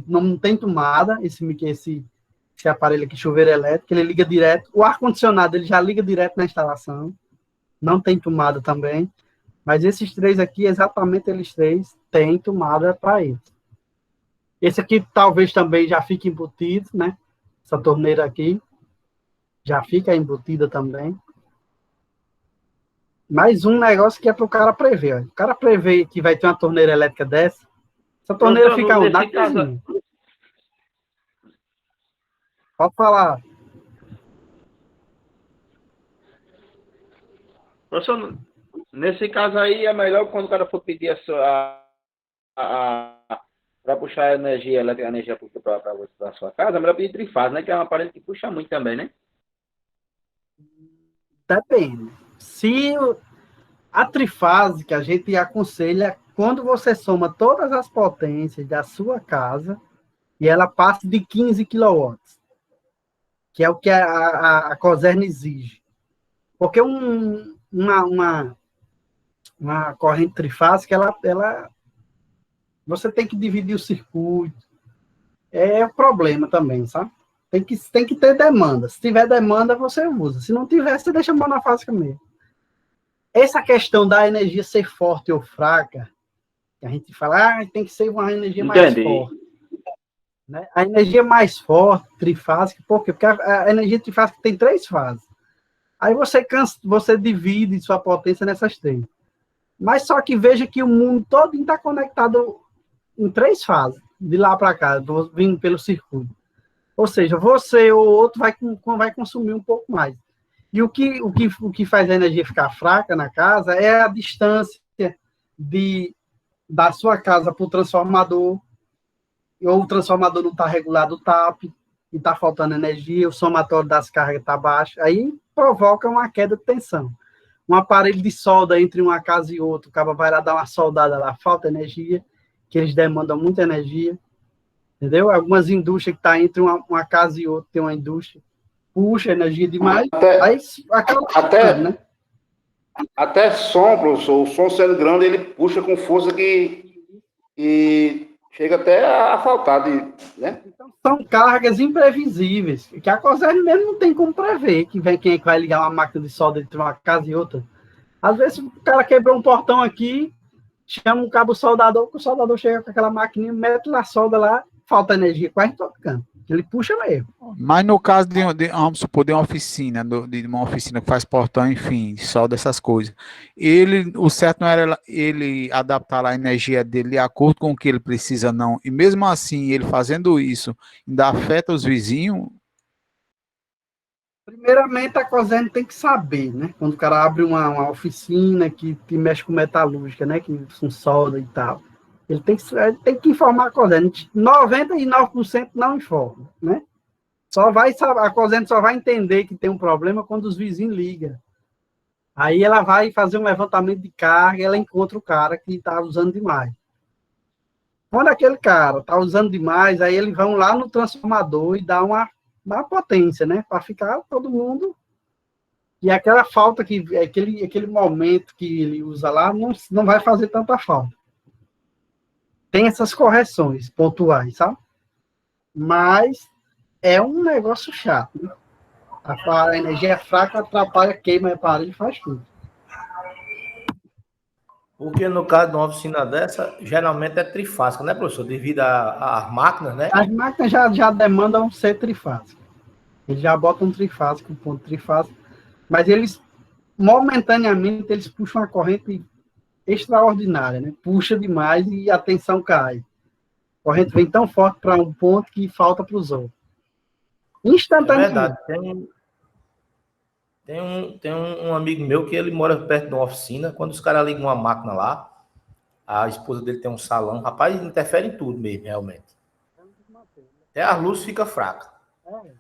Não tem tomada, esse aparelho aqui, chuveiro elétrico, ele liga direto. O ar-condicionado, ele já liga direto na instalação. Não tem tomada também. Mas esses 3 aqui, exatamente eles 3, têm tomada para eles. Esse aqui talvez também já fique embutido, né? Essa torneira aqui já fica embutida também. Mais um negócio que é para o cara prever. Ó. O cara prever que vai ter uma torneira elétrica dessa, essa torneira fica onde? Na cozinha. Pode falar. Professor, nesse caso aí é melhor quando o cara for pedir para puxar a energia elétrica, a energia para a sua casa, é melhor pedir trifase, né? Que é um aparelho que puxa muito também, né? Depende. Se a trifase que a gente aconselha, quando você soma todas as potências da sua casa e ela passa de 15 kW, que é o que a Coserna exige. Porque uma corrente trifásica, ela você tem que dividir o circuito. É o problema também, sabe? Tem que ter demanda. Se tiver demanda, você usa. Se não tiver, você deixa monofásica mesmo. Essa questão da energia ser forte ou fraca, que a gente fala, tem que ser uma energia mais forte. Né? A energia mais forte, trifásica, por quê? Porque a energia trifásica tem 3 fases. Aí você divide sua potência nessas 3. Mas só que veja que o mundo todo está conectado em 3 fases, de lá para cá, vindo pelo circuito. Ou seja, você ou outro vai consumir um pouco mais. E o que faz a energia ficar fraca na casa é a distância da sua casa para o transformador, ou o transformador não está regulado o TAP, e está faltando energia, o somatório das cargas está baixo, aí provoca uma queda de tensão. Um aparelho de solda entre uma casa e outra, o cara vai lá dar uma soldada lá, falta energia, que eles demandam muita energia, entendeu? Algumas indústrias que estão entre uma casa e outra, tem uma indústria, puxa energia demais, aí acaba né? Até som, professor, o som sendo grande, ele puxa com força que chega até a faltar né? Então, são cargas imprevisíveis, que a COSERN mesmo não tem como prever que vem quem é que vai ligar uma máquina de solda entre uma casa e outra. Às vezes o cara quebrou um portão aqui, chama um cabo soldador, que o soldador chega com aquela maquininha, mete lá, solda lá, falta energia quase em todo canto. Ele puxa mesmo. Mas no caso vamos supor, de uma oficina, de uma oficina que faz portão, enfim, solda essas coisas. O certo não era ele adaptar lá a energia dele de acordo com o que ele precisa, não. E mesmo assim, ele fazendo isso, ainda afeta os vizinhos. Primeiramente, a COSERN tem que saber, né? Quando o cara abre uma oficina que mexe com metalúrgica, né? Que com solda e tal. Ele tem que informar a COSERN. 99% não informa, né? A COSERN só vai entender que tem um problema quando os vizinhos ligam. Aí ela vai fazer um levantamento de carga, ela encontra o cara que está usando demais. Quando aquele cara está usando demais, aí eles vão lá no transformador e dá uma potência, né? Para ficar todo mundo. E aquela falta aquele momento que ele usa lá não vai fazer tanta falta. Tem essas correções pontuais, sabe? Mas é um negócio chato, né? A energia fraca atrapalha, queima o aparelho e faz tudo. Porque no caso de uma oficina dessa, geralmente é trifásica, né, professor? Devido às máquinas, né? As máquinas já demandam ser trifásicas. Eles já botam trifásico, um ponto trifásico, mas eles, momentaneamente, eles puxam uma corrente extraordinária, né? Puxa demais e a tensão cai. A corrente vem tão forte para um ponto que falta para os outros. Instantaneamente. É verdade. Tem um amigo meu que ele mora perto de uma oficina. Quando os caras ligam uma máquina lá, a esposa dele tem um salão. Rapaz, interfere em tudo mesmo, realmente. Até a luz fica fraca.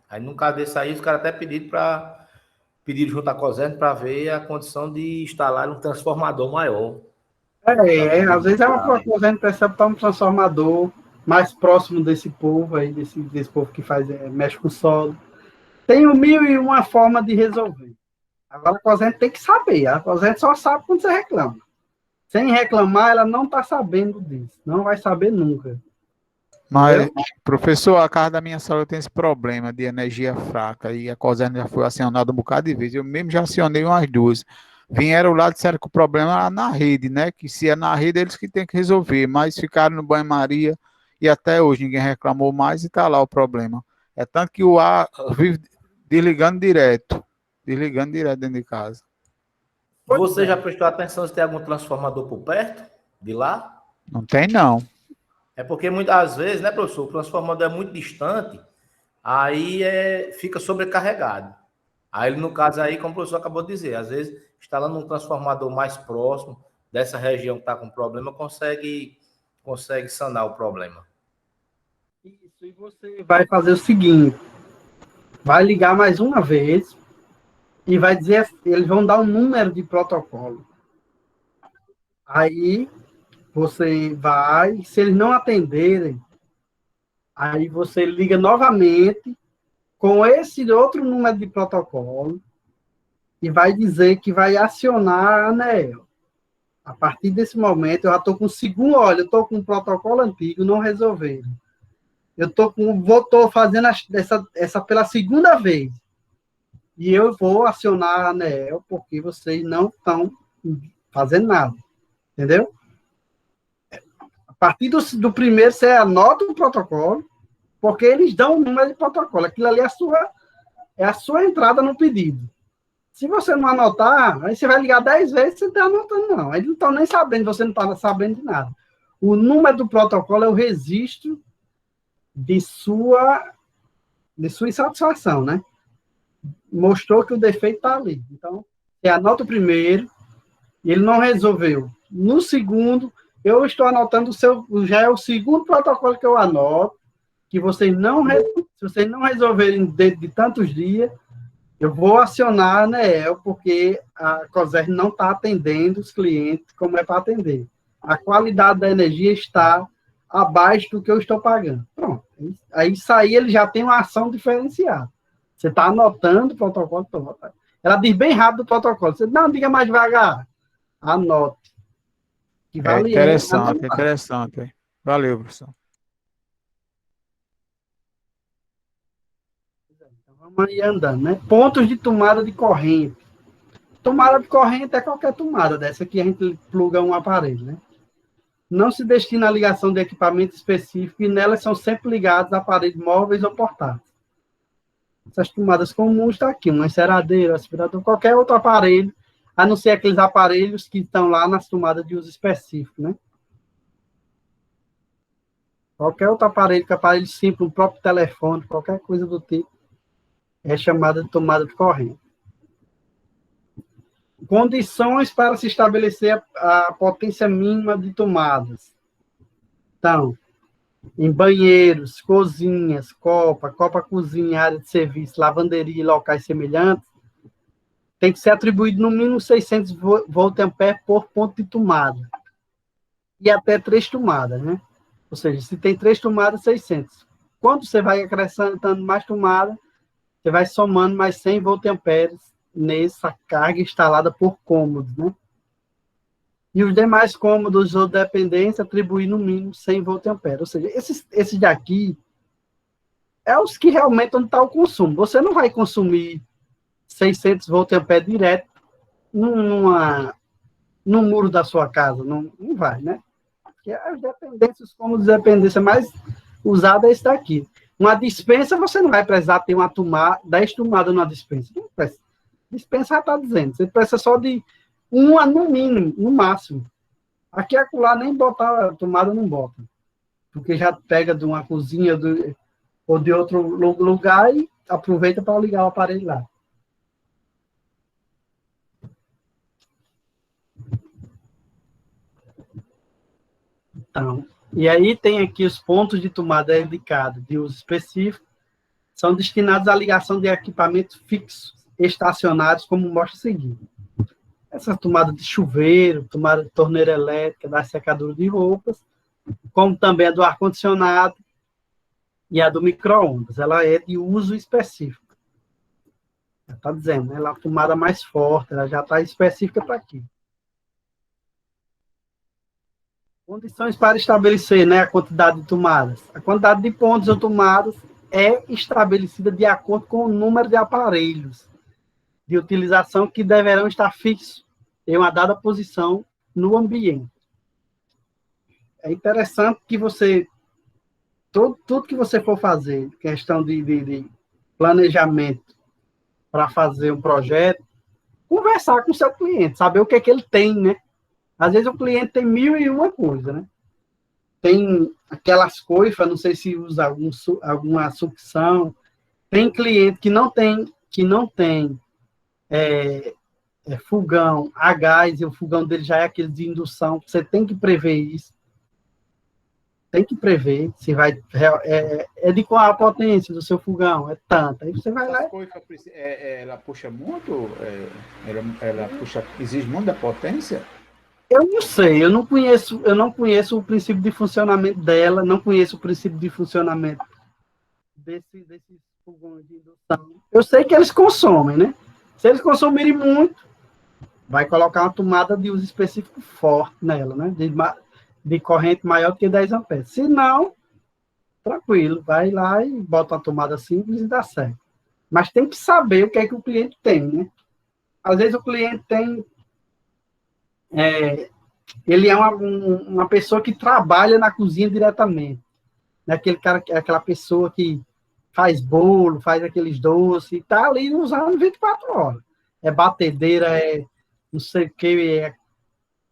Aí, no caso desse aí, os caras até pediram junto à COSERN para ver a condição de instalar um transformador maior. Às vezes é uma coisa que precisa botar um transformador mais próximo desse povo aí, desse povo que mexe com solo. Tem 1001 forma de resolver. Agora a COSERN tem que saber. A COSERN só sabe quando você reclama. Sem reclamar, ela não está sabendo disso. Não vai saber nunca. Mas, professor, a casa da minha sogra tem esse problema de energia fraca e a COSERN já foi acionada um bocado de vezes. Eu mesmo já acionei umas duas. Vieram lá e disseram que o problema era na rede, né? Que se é na rede, eles que têm que resolver. Mas ficaram no banho-maria e até hoje ninguém reclamou mais e está lá o problema. É tanto que o ar vive desligando direto dentro de casa. Você já prestou atenção se tem algum transformador por perto de lá? Não tem, não. É porque muitas vezes, né, professor, o transformador é muito distante, aí fica sobrecarregado. Aí, no caso aí, como o professor acabou de dizer, às vezes, instalando um transformador mais próximo dessa região que está com problema, consegue sanar o problema. Isso, e você vai fazer o seguinte, vai ligar mais uma vez e vai dizer, eles vão dar um número de protocolo. Aí você vai, se eles não atenderem, aí você liga novamente com esse outro número de protocolo e vai dizer que vai acionar a ANEEL. A partir desse momento, eu já estou com o segundo, olha, eu estou com um protocolo antigo, não resolveram. Eu estou fazendo essa pela segunda vez. E eu vou acionar a ANEEL porque vocês não estão fazendo nada. Entendeu? A partir do primeiro, você anota o protocolo, porque eles dão o número de protocolo. Aquilo ali é a sua entrada no pedido. Se você não anotar, aí você vai ligar 10 vezes, você não está anotando, não. Eles não estão nem sabendo, você não está sabendo de nada. O número do protocolo é o registro de sua insatisfação, né? Mostrou que o defeito está ali. Então, você anota o primeiro, e ele não resolveu. No segundo, eu estou anotando já é o segundo protocolo que eu anoto, que se vocês não resolverem dentro de tantos dias, eu vou acionar a ANEEL, porque a COSERN não está atendendo os clientes como é para atender. A qualidade da energia está abaixo do que eu estou pagando. Pronto. Aí isso aí ele já tem uma ação diferenciada. Você está anotando o protocolo. Ela diz bem rápido o protocolo. Você não diga mais devagar. Anote. Interessante. Valeu, professor. Vamos ir andando, né? Pontos de tomada de corrente. Tomada de corrente é qualquer tomada dessa que a gente pluga um aparelho, né? Não se destina à ligação de equipamento específico e nelas são sempre ligados a aparelhos móveis ou portáteis. Essas tomadas comuns estão aqui, um enceradeiro, aspirador, qualquer outro aparelho, a não ser aqueles aparelhos que estão lá nas tomadas de uso específico, né? Qualquer outro aparelho, que é aparelho simples, um próprio telefone, qualquer coisa do tipo, é chamada de tomada de corrente. Condições para se estabelecer a potência mínima de tomadas. Então, em banheiros, cozinhas, copa cozinha, área de serviço, lavanderia e locais semelhantes, tem que ser atribuído no mínimo 600 volt-ampere por ponto de tomada. E até 3 tomadas, né? Ou seja, se tem 3 tomadas, 600. Quando você vai acrescentando mais tomada, você vai somando mais 100 volt-amperes nessa carga instalada por cômodos, né? E os demais cômodos ou dependência atribuir no mínimo 100 volt-ampere. Ou seja, esses daqui é os que realmente onde está o consumo. Você não vai consumir 600 volt-ampere direto no muro da sua casa. Não vai, né? Porque as dependências, os cômodos de dependência mais usada é esse daqui. Uma dispensa, você não vai precisar ter 10 tomadas numa dispensa. Não precisa. Dispensa já está dizendo. Você precisa só de uma no mínimo, no máximo. Aqui acolá nem botar a tomada não bota. Porque já pega de uma cozinha ou de outro lugar e aproveita para ligar o aparelho lá. Então, e aí tem aqui os pontos de tomada dedicados de uso específico, são destinados à ligação de equipamentos fixos, estacionários, como mostra a seguir. Essa tomada de chuveiro, tomada de torneira elétrica, da secadora de roupas, como também a do ar-condicionado e a do micro-ondas. Ela é de uso específico. Está dizendo, né? Ela é a tomada mais forte, ela já está específica para aqui. Condições para estabelecer, né, a quantidade de tomadas. A quantidade de pontos ou tomadas é estabelecida de acordo com o número de aparelhos de utilização que deverão estar fixos em uma dada posição no ambiente. É interessante que você, tudo que você for fazer, questão de planejamento para fazer um projeto, conversar com o seu cliente, saber o que é que ele tem, né? Às vezes o cliente tem 1001 coisa, né? Tem aquelas coifas, não sei se usa alguma sucção. Tem cliente que não tem fogão a gás, e o fogão dele já é aquele de indução. Você tem que prever isso. Tem que prever se vai... de qual a potência do seu fogão? É tanta. Aí você vai lá... Ela puxa muito? Ela exige muito da potência? Eu não sei, eu não conheço o princípio de funcionamento dela, não conheço o princípio de funcionamento desses fogões de indução. Eu sei que eles consomem, né? Se eles consumirem muito, vai colocar uma tomada de uso específico forte nela, né? De corrente maior do que 10 amperes. Se não, tranquilo, vai lá e bota uma tomada simples e dá certo. Mas tem que saber o que é que o cliente tem, né? Às vezes o cliente tem... ele é uma pessoa que trabalha na cozinha diretamente. Aquele cara, aquela pessoa que faz bolo, faz aqueles doces, e está ali usando 24 horas. É batedeira, não sei o que,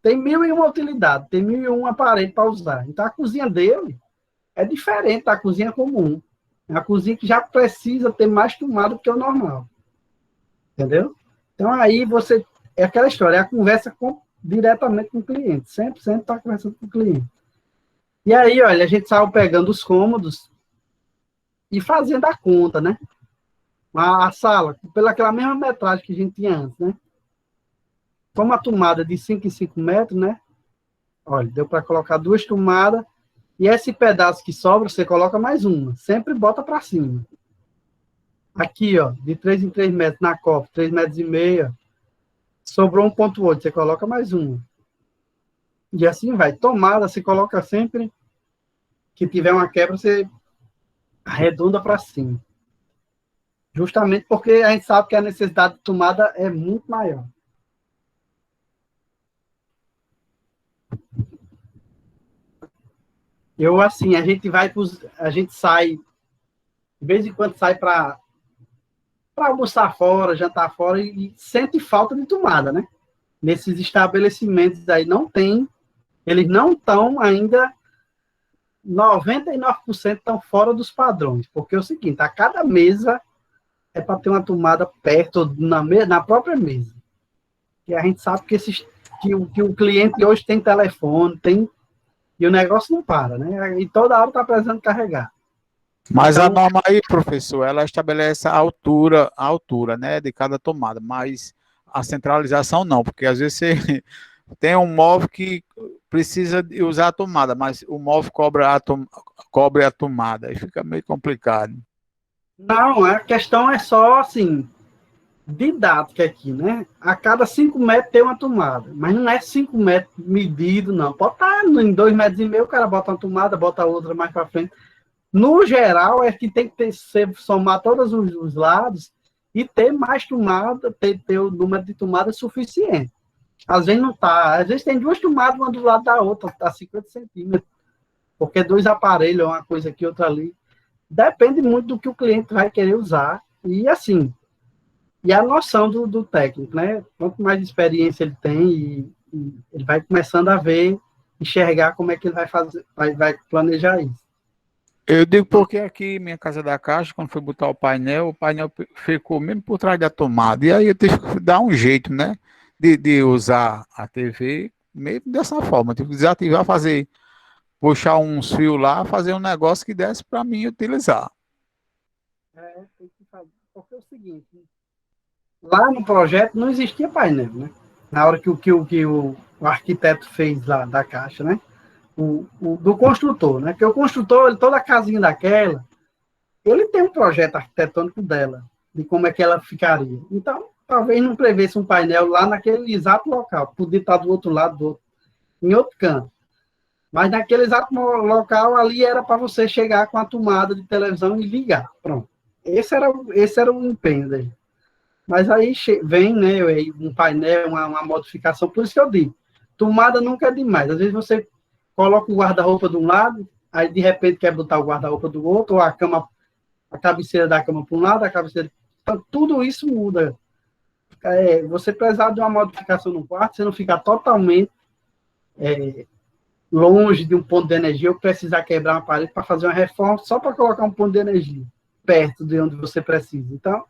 tem 1001 utilidade, tem 1001 aparelho para usar. Então, a cozinha dele é diferente da cozinha comum. É uma cozinha que já precisa ter mais tomada do que o normal. Entendeu? Então, aí você... É aquela história, é a conversa diretamente com o cliente. Sempre está conversando com o cliente. E aí, olha, a gente saiu pegando os cômodos e fazendo a conta, né? A sala, pelaquela mesma metragem que a gente tinha antes, né? Como a tomada de 5 em 5 metros, né? Olha, deu para colocar 2 tomadas. E esse pedaço que sobra, você coloca mais uma. Sempre bota para cima. Aqui, ó, de 3 em 3 metros na copa, 3 metros e meio. Sobrou 1,8, você coloca mais uma. E assim vai. Tomada, você coloca sempre que tiver uma quebra, você arredonda para cima. Justamente porque a gente sabe que a necessidade de tomada é muito maior. Eu, assim, a gente sai, de vez em quando sai para almoçar fora, jantar fora, e sente falta de tomada, né? Nesses estabelecimentos aí não tem, eles não estão ainda, 99% estão fora dos padrões, porque é o seguinte, a cada mesa é para ter uma tomada perto, na própria mesa. E a gente sabe que o cliente hoje tem telefone, e o negócio não para, né? E toda hora está precisando carregar. Mas a Então, norma aí, professor, ela estabelece a altura, né, de cada tomada, mas a centralização não, porque às vezes você tem um móvel que precisa de usar a tomada, mas o móvel cobre a tomada, aí fica meio complicado. não, a questão é só, assim, didática aqui, né? A cada 5 metros tem uma tomada, mas não é 5 metros medido, não. Pode estar em 2,5 metros, o cara bota uma tomada, bota outra mais para frente. No geral, é que tem que somar todos os lados e ter mais tomada, ter o número de tomadas suficiente. Às vezes não está, às vezes tem 2 tomadas, uma do lado da outra, está 50 centímetros, porque 2 aparelhos, uma coisa aqui, outra ali. Depende muito do que o cliente vai querer usar. E assim, e a noção do técnico, né? Quanto mais experiência ele tem, e ele vai começando a ver, enxergar como é que ele vai fazer, vai planejar isso. Eu digo porque aqui, minha casa da caixa, quando foi botar o painel ficou mesmo por trás da tomada. E aí eu tive que dar um jeito, né? De usar a TV mesmo dessa forma. Tive que desativar, puxar uns fios lá, fazer um negócio que desse para mim utilizar. Tem que fazer. Porque é o seguinte, lá no projeto não existia painel, né? Na hora que o arquiteto fez lá da caixa, né? Do construtor, né? Porque o construtor, toda a casinha daquela, ele tem um projeto arquitetônico dela, de como é que ela ficaria. Então, talvez não prevesse um painel lá naquele exato local, podia estar do outro lado, em outro canto. Mas naquele exato local ali era para você chegar com a tomada de televisão e ligar. Pronto. Esse era o empenho dele. Mas aí vem, né, um painel, uma modificação, por isso que eu digo, tomada nunca é demais. Às vezes você coloca o guarda-roupa de um lado, aí de repente quer botar o guarda-roupa do outro, ou a cabeceira da cama para um lado, a cabeceira... Então, tudo isso muda. Você precisar de uma modificação no quarto, você não fica totalmente longe de um ponto de energia, ou precisar quebrar uma parede para fazer uma reforma, só para colocar um ponto de energia perto de onde você precisa. Então,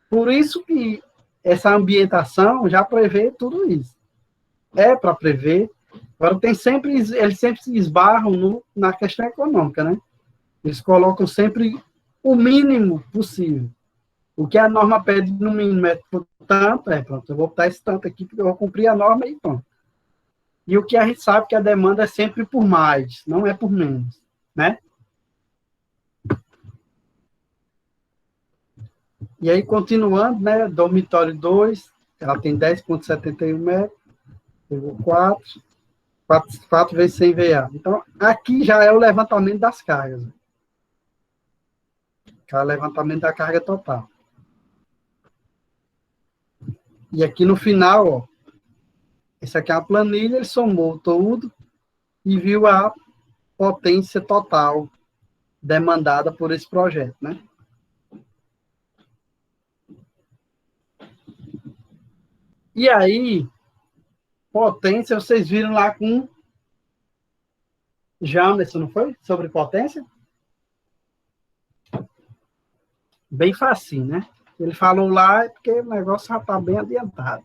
por isso que essa ambientação já prevê tudo isso. É para prever. Agora, eles sempre se esbarram na questão econômica, né? Eles colocam sempre o mínimo possível. O que a norma pede no mínimo é tanto, pronto, eu vou botar esse tanto aqui, porque eu vou cumprir a norma e pronto. E o que a gente sabe que a demanda é sempre por mais, não é por menos, né? E aí, continuando, né? Dormitório 2, ela tem 10,71 metros, pegou 4 vezes 100 VA. Então, aqui já é o levantamento das cargas. Que é o levantamento da carga total. E aqui no final, ó, essa aqui é a planilha, ele somou tudo e viu a potência total demandada por esse projeto, né? E aí, potência, vocês viram lá com Jamerson, não foi? Sobre potência? Bem facinho, né? Ele falou lá porque o negócio já está bem adiantado.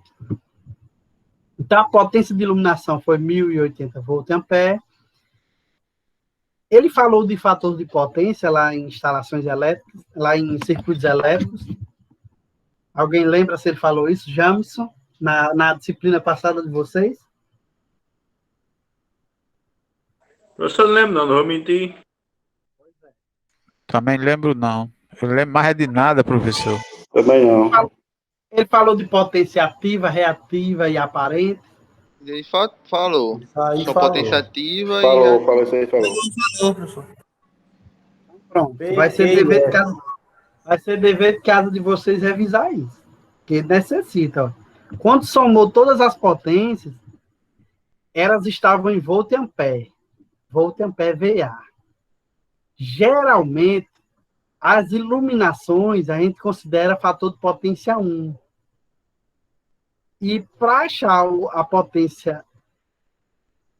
Então, a potência de iluminação foi 1.080 volt-ampere. Ele falou de fator de potência lá em instalações elétricas, lá em circuitos elétricos. Alguém lembra se ele falou isso, Jamerson, na disciplina passada de vocês? Professor, não lembro não vou mentir. Também lembro não. Eu lembro mais de nada, professor. Também não. Ele falou de potência ativa, reativa e aparente. Ele falou. Aí Só falou. potência ativa Falou isso aí, falou. Falou, professor. Pronto, vai ser dever de casa. Vai ser dever de casa de vocês revisar isso. Porque necessita. Ó. Quando somou todas as potências, elas estavam em volt e ampere. Volt e ampere VA. Geralmente, as iluminações a gente considera fator de potência 1. E para achar a potência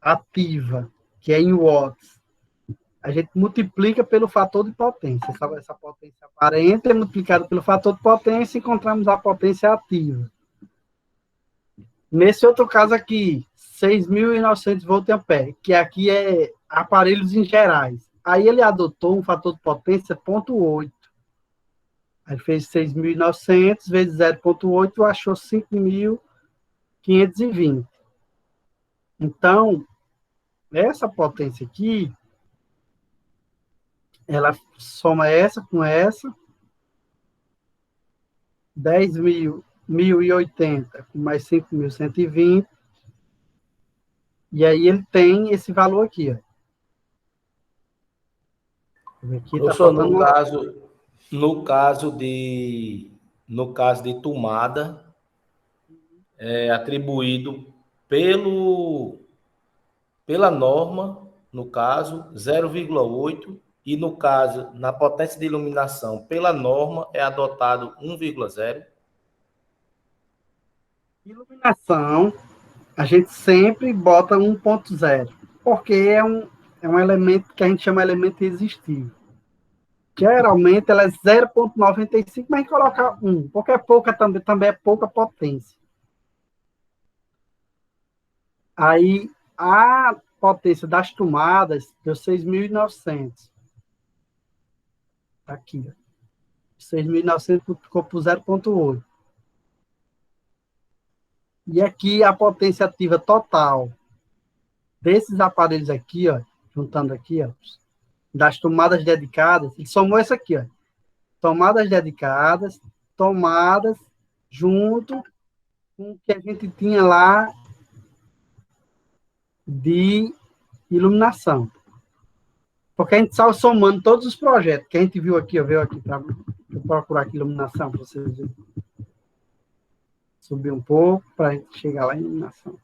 ativa, que é em watts, a gente multiplica pelo fator de potência. Essa potência aparente é multiplicada pelo fator de potência e encontramos a potência ativa. Nesse outro caso aqui, 6.900 voltampere, que aqui é aparelhos em gerais. Aí ele adotou um fator de potência 0,8. Aí fez 6.900 vezes 0,8, achou 5.520. Então, essa potência aqui, ela soma essa com essa, 10.080 com mais 5.120, e aí ele tem esse valor aqui, ó. Aqui Professor, tá no caso de tomada, é atribuído pela norma, no caso, 0,8, e no caso, na potência de iluminação, pela norma, é adotado 1,0. Iluminação, a gente sempre bota 1,0, porque é um elemento que a gente chama de elemento resistível. Geralmente ela é 0,95, mas a gente coloca 1, porque é pouca também é pouca potência. Aí a potência das tomadas deu 6.900. Aqui, ó. 6.900 ficou por 0,8. E aqui a potência ativa total desses aparelhos aqui, ó, juntando aqui, ó, das tomadas dedicadas, ele somou isso aqui, ó. Tomadas dedicadas, tomadas junto com o que a gente tinha lá de iluminação. Porque a gente estava somando todos os projetos que a gente viu aqui, ó, veio aqui para procurar aqui iluminação para vocês verem. Subir um pouco para a gente chegar lá em iluminação.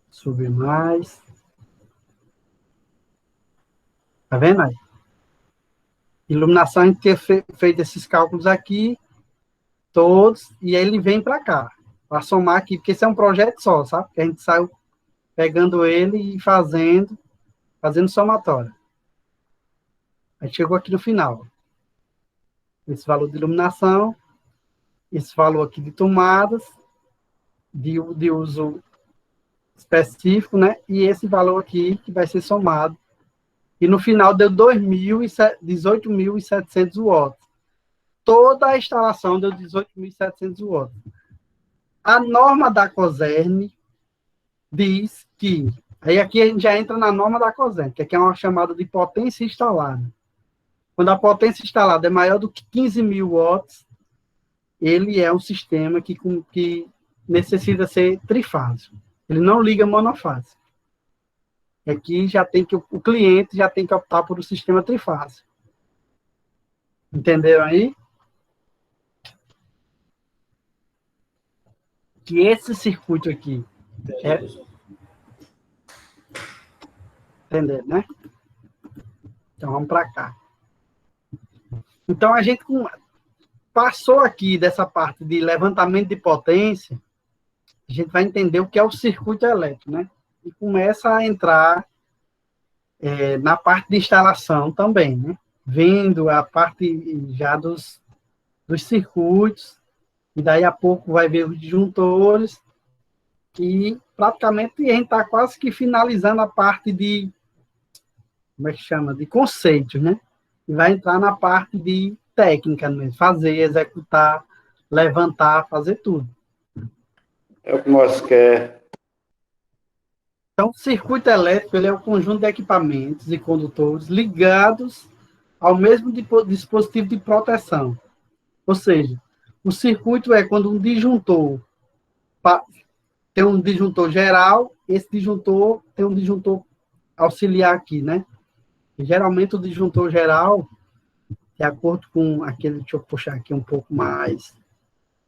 Subir mais. Tá vendo aí? Iluminação, a gente tinha feito esses cálculos aqui, todos, e aí ele vem para cá, para somar aqui, porque esse é um projeto só, sabe? Que a gente saiu pegando ele e fazendo somatório. Aí chegou aqui no final. Esse valor de iluminação, esse valor aqui de tomadas, de uso específico, né? E esse valor aqui que vai ser somado. E no final deu 18.700 watts. Toda a instalação deu 18.700 watts. A norma da COSERN diz que... Aí aqui a gente já entra na norma da COSERN, que aqui é uma chamada de potência instalada. Quando a potência instalada é maior do que 15.000 watts, ele é um sistema que necessita ser trifásico. Ele não liga monofásico. Aqui já tem que o cliente já tem que optar por um sistema trifásico. Entenderam aí? Que esse circuito aqui Entenderam, né? Então vamos para cá. Então a gente passou aqui dessa parte de levantamento de potência, a gente vai entender o que é o circuito elétrico, né? E começa a entrar na parte de instalação também, né? Vendo a parte já dos circuitos, e daí a pouco vai ver os disjuntores, e praticamente a gente está quase que finalizando a parte de, como é que chama? De conceitos, né? E vai entrar na parte de técnica mesmo, fazer, executar, levantar, fazer tudo. É o que nós queremos. Então, o circuito elétrico ele é um conjunto de equipamentos e condutores ligados ao mesmo dispositivo de proteção. Ou seja, o circuito é quando um disjuntor tem um disjuntor geral, esse disjuntor tem um disjuntor auxiliar aqui, né? Geralmente o disjuntor geral, de acordo com aquele, deixa eu puxar aqui um pouco mais,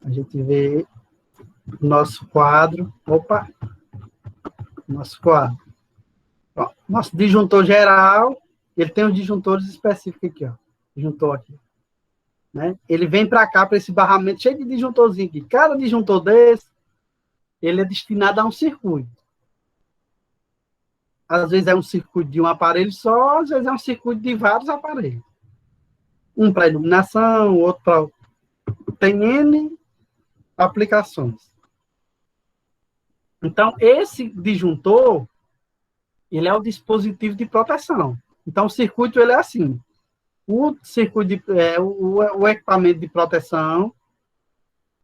a gente vê o nosso quadro. Opa! Nosso quadro. Ó, nosso disjuntor geral, ele tem os disjuntores específicos aqui, ó. Disjuntor aqui. Né? Ele vem para cá, para esse barramento cheio de disjuntorzinho aqui. Cada disjuntor desse, ele é destinado a um circuito. Às vezes é um circuito de um aparelho só, às vezes é um circuito de vários aparelhos. Um para iluminação, outro para... Tem N aplicações. Então, esse disjuntor, ele é o dispositivo de proteção. Então, o circuito, ele é assim. O circuito o equipamento de proteção,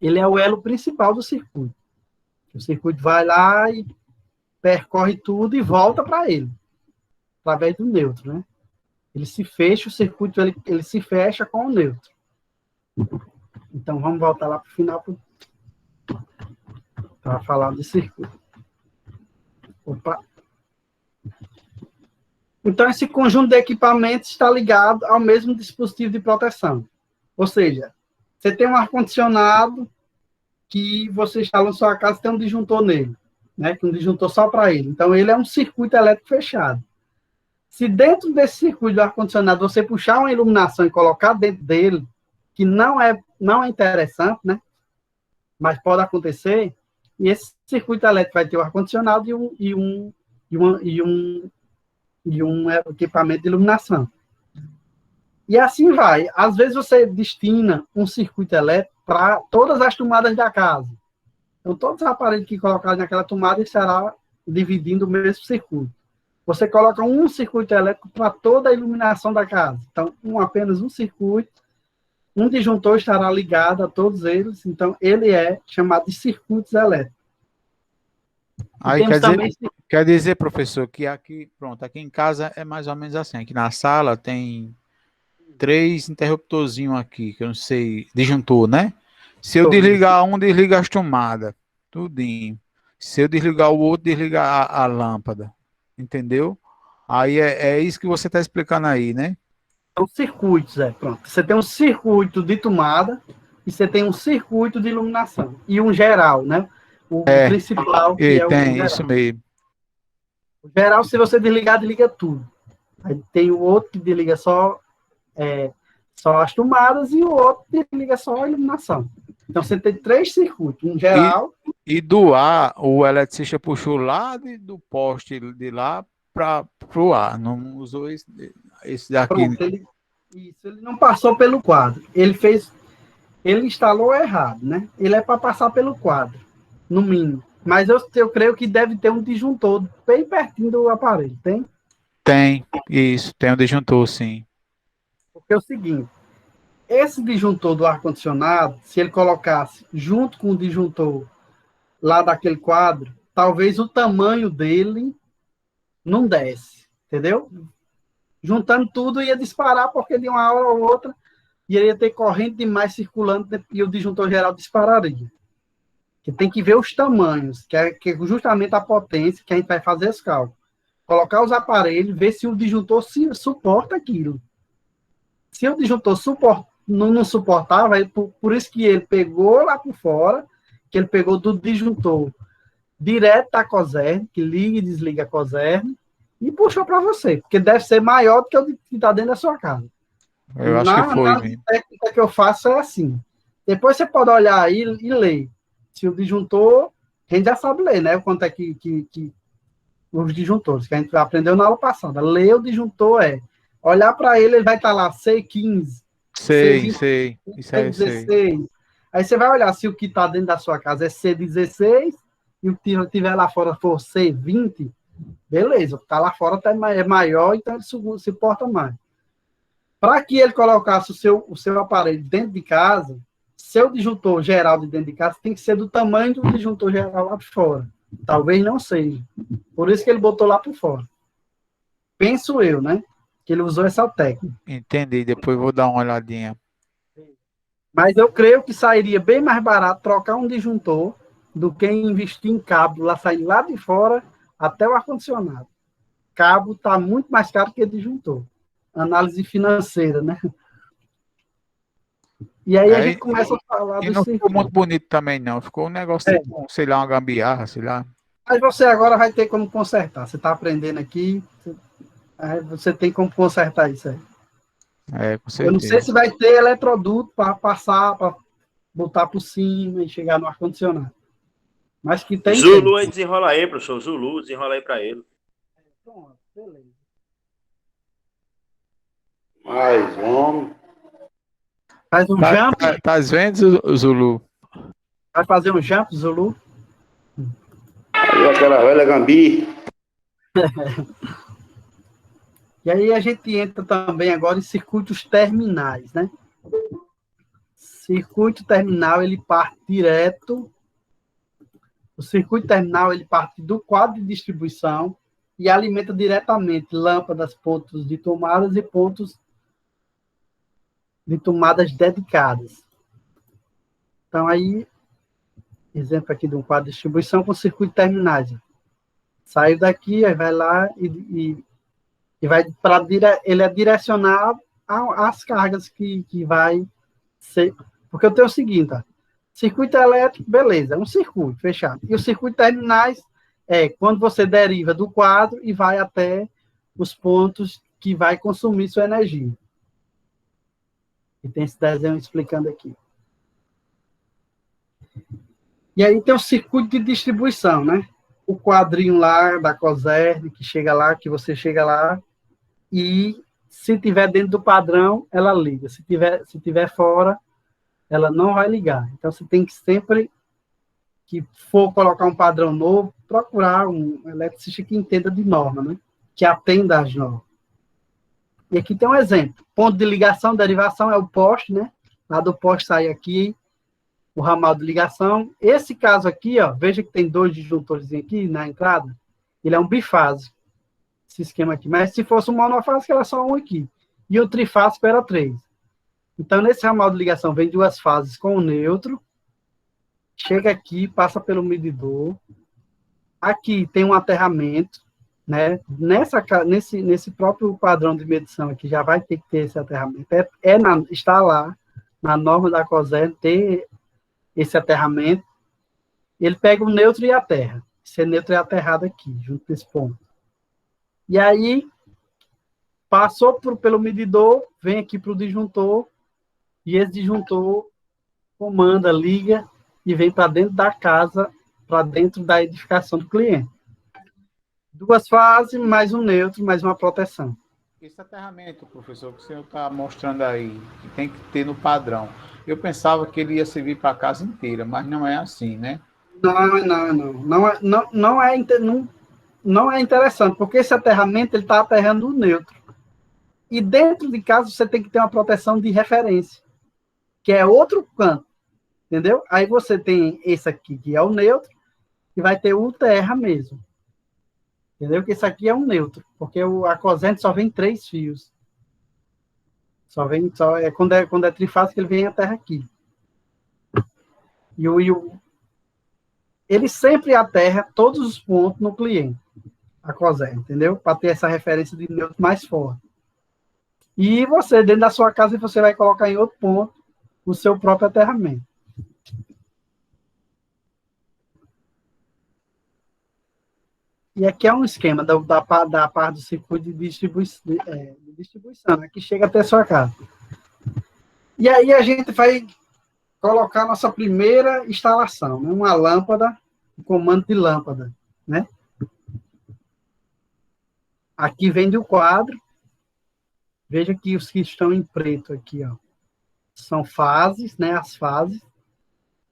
ele é o elo principal do circuito. O circuito vai lá e percorre tudo e volta para ele, através do neutro, né? Ele se fecha, o circuito ele se fecha com o neutro. Então, vamos voltar lá para o final para falar de circuito. Opa! Então, esse conjunto de equipamentos está ligado ao mesmo dispositivo de proteção. Ou seja, você tem um ar-condicionado que você instala na sua casa, tem um disjuntor nele, né? Um disjuntor só para ele. Então, ele é um circuito elétrico fechado. Se dentro desse circuito do ar-condicionado você puxar uma iluminação e colocar dentro dele, que não é interessante, né? Mas pode acontecer, e esse circuito elétrico vai ter o ar-condicionado e um equipamento de iluminação. E assim vai. Às vezes você destina um circuito elétrico para todas as tomadas da casa. Então, todos os aparelhos que colocar naquela tomada estará dividindo o mesmo circuito. Você coloca um circuito elétrico para toda a iluminação da casa. Então, apenas um circuito, um disjuntor estará ligado a todos eles. Então, ele é chamado de circuitos elétricos. Aí quer dizer, professor, que aqui, pronto, aqui em casa é mais ou menos assim. Aqui na sala tem 3 interruptorzinhos aqui, que eu não sei, disjuntor, né? Se eu desligar um, desliga as tomadas, tudinho. Se eu desligar o outro, desliga a lâmpada. Entendeu? Aí é isso que você está explicando aí, né? São circuitos, pronto. Você tem um circuito de tomada e você tem um circuito de iluminação. E um geral, né? O principal, que é o tem, geral. isso mesmo. O geral, se você desligar, desliga tudo. Aí tem o outro que desliga só as tomadas e o outro que desliga só a iluminação. Então, você tem 3 circuitos. Um geral... E do ar, o eletricista puxou lá do poste de lá para o ar. Não usou esse daqui. Pronto, ele não passou pelo quadro. Ele instalou errado, né? Ele é para passar pelo quadro, no mínimo. Mas eu creio que deve ter um disjuntor bem pertinho do aparelho, tem? Tem, isso. Tem um disjuntor, sim. Porque é o seguinte, esse disjuntor do ar-condicionado, se ele colocasse junto com o disjuntor lá daquele quadro, talvez o tamanho dele não desse, entendeu? Juntando tudo ia disparar, porque de uma hora ou outra ia ter corrente demais circulando e o disjuntor geral dispararia. Que tem que ver os tamanhos, que é justamente a potência que a gente vai fazer esse cálculo. Colocar os aparelhos, ver se o disjuntor suporta aquilo. Se o disjuntor não suportava, por isso que ele pegou lá por fora, que ele pegou do disjuntor direto da COSERN, que liga e desliga a COSERN, e puxou para você, porque deve ser maior do que o que está dentro da sua casa. Eu acho que foi mesmo. A técnica que eu faço é assim. Depois você pode olhar aí e ler. Se o disjuntor, a gente já sabe ler, né? Quanto é que os disjuntores, que a gente aprendeu na aula passada. Ler o disjuntor olhar para ele vai estar lá C15, Sei. Isso aí, C16. Aí você vai olhar se o que está dentro da sua casa é C16 e o que estiver lá fora for C20, beleza, o que está lá fora é maior, então ele se porta mais. Para que ele colocasse o seu aparelho dentro de casa, seu disjuntor geral de dentro de casa tem que ser do tamanho do disjuntor geral lá de fora. Talvez não seja. Por isso que ele botou lá por fora. Penso eu, né? Que ele usou essa técnica. Entendi, depois vou dar uma olhadinha. Mas eu creio que sairia bem mais barato trocar um disjuntor do que investir em cabo, lá sair lá de fora até o ar-condicionado. Cabo está muito mais caro que disjuntor. análise financeira, né? E aí a gente começa a falar E dos não ficou muito circuitos. bonito também, não. Ficou um negócio tipo, sei lá, uma gambiarra, sei lá. Mas você agora vai ter como consertar. Você está aprendendo aqui, aí você tem como consertar isso aí. Com Eu não sei certeza. se vai ter eletroduto para passar, para botar por cima e chegar no ar-condicionado. Mas que tem. Zulu aí desenrola aí, professor. Zulu, desenrola aí para ele. Pronto, beleza. Mas, homem. Faz um jump, Tá vendo, Zulu? vai fazer um jump, Zulu. Aí aquela velha gambi. E aí a gente entra também agora em circuitos terminais, né? Circuito terminal, ele parte direto. O circuito terminal, ele parte do quadro de distribuição e alimenta diretamente lâmpadas, pontos de tomadas e pontos de tomadas dedicadas. Então, aí, exemplo aqui de um quadro de distribuição com circuito terminais. Saiu daqui, aí vai lá e vai para ele é direcionado às cargas que vai ser. Porque eu tenho o seguinte, ó, circuito elétrico, beleza, é um circuito fechado. E o circuito terminais é quando você deriva do quadro e vai até os pontos que vai consumir sua energia. E tem esse desenho explicando aqui. E aí tem o circuito de distribuição, né? O quadrinho lá da COSERN, que chega lá, que você chega lá, e se tiver dentro do padrão, ela liga. Se tiver fora, ela não vai ligar. Então, você tem que sempre que for colocar um padrão novo, procurar um eletricista que entenda de norma, né? Que atenda às normas. E aqui tem um exemplo. Ponto de ligação, derivação é o poste, né? Lá do poste sai aqui o ramal de ligação. Esse caso aqui, ó, veja que tem 2 disjuntores aqui na entrada. Ele é um bifásico, esse esquema aqui. Mas se fosse um monofásico, era só um aqui. E o trifásico era 3. Então, nesse ramal de ligação, vem 2 fases com o neutro. Chega aqui, passa pelo medidor. Aqui tem um aterramento, né? Nesse próprio padrão de medição aqui, já vai ter que ter esse aterramento. Está lá, na norma da COSERN, ter esse aterramento. Ele pega o neutro e aterra. Esse neutro é aterrado aqui, junto com esse ponto. E aí, passou pelo medidor, vem aqui para o disjuntor, e esse disjuntor comanda, liga, e vem para dentro da casa, para dentro da edificação do cliente. 2 fases, mais um neutro, mais uma proteção. Esse aterramento, professor, que o senhor está mostrando aí, que tem que ter no padrão. Eu pensava que ele ia servir para a casa inteira, mas não é assim, né? Não é interessante, porque esse aterramento ele está aterrando o neutro. E dentro de casa você tem que ter uma proteção de referência, que é outro canto, entendeu? Aí você tem esse aqui, que é o neutro, e vai ter o terra mesmo. Entendeu? Que esse aqui é um neutro, porque a corrente só vem 3 fios. Quando é trifásico, ele vem a terra aqui. Ele sempre aterra todos os pontos no cliente, a COSERN, entendeu? Para ter essa referência de neutro mais forte. E você, dentro da sua casa, você vai colocar em outro ponto o seu próprio aterramento. E aqui é um esquema da parte do circuito de distribuição, né, que chega até a sua casa. E aí a gente vai colocar a nossa primeira instalação, né, uma lâmpada, um comando de lâmpada, né? Aqui vem do quadro. Veja que os que estão em preto aqui, ó, são fases, né? As fases.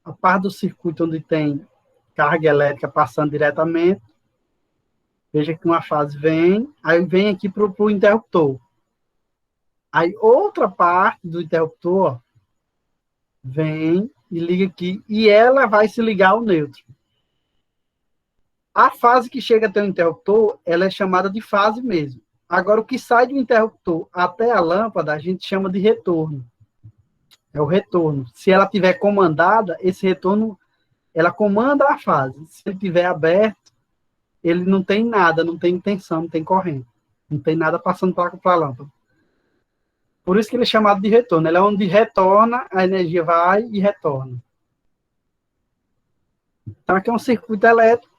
A parte do circuito onde tem carga elétrica passando diretamente. Veja que uma fase vem, aí vem aqui para o interruptor. Aí outra parte do interruptor, ó, vem e liga aqui, e ela vai se ligar ao neutro. A fase que chega até o interruptor, ela é chamada de fase mesmo. Agora, o que sai do interruptor até a lâmpada, a gente chama de retorno. É o retorno. Se ela tiver comandada, esse retorno, ela comanda a fase. Se ele tiver aberto, ele não tem nada, não tem tensão, não tem corrente. Não tem nada passando para a lâmpada. Por isso que ele é chamado de retorno. Ele é onde retorna, a energia vai e retorna. Então, aqui é um circuito elétrico.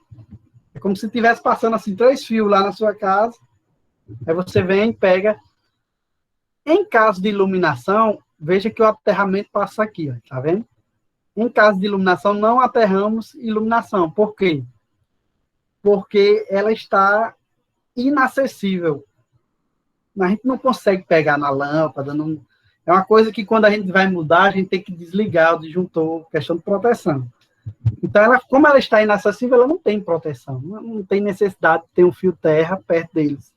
É como se estivesse passando assim 3 fios lá na sua casa. Aí você vem e pega. Em caso de iluminação, veja que o aterramento passa aqui, ó, tá vendo? Em caso de iluminação, não aterramos iluminação. Por quê? Porque ela está inacessível. A gente não consegue pegar na lâmpada. Não... É uma coisa que quando a gente vai mudar, a gente tem que desligar o disjuntor, questão de proteção. Então, como ela está inacessível, ela não tem proteção. Não tem necessidade de ter um fio terra perto deles.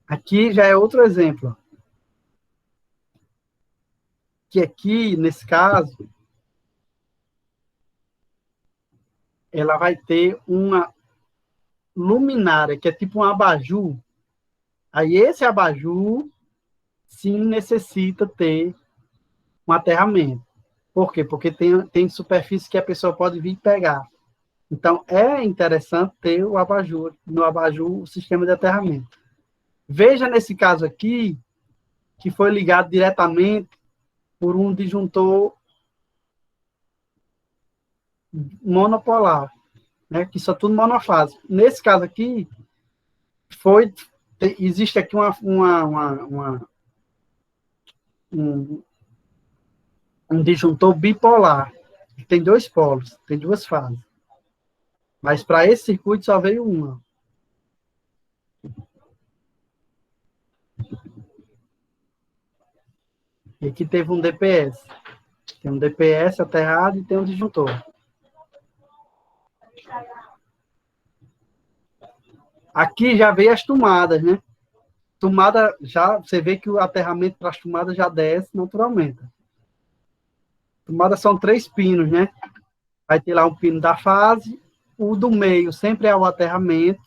Aqui já é outro exemplo. Que aqui, nesse caso, ela vai ter uma luminária, que é tipo um abajur. Aí esse abajur, sim, necessita ter um aterramento. Por quê? Porque tem superfície que a pessoa pode vir pegar. Então, é interessante ter o abajur, no abajur, o sistema de aterramento. Veja nesse caso aqui, que foi ligado diretamente por um disjuntor monopolar, né, que são tudo monofásico. Nesse caso aqui, existe aqui um disjuntor bipolar, que tem 2 polos, tem 2 fases. Mas para esse circuito só veio uma. E aqui teve um DPS. Tem um DPS aterrado e tem um disjuntor. Aqui já veio as tomadas, né? Tomada, já, você vê que o aterramento para as tomadas já desce naturalmente. Tomadas são 3 pinos, né? Vai ter lá um pino da fase, o do meio sempre é o aterramento,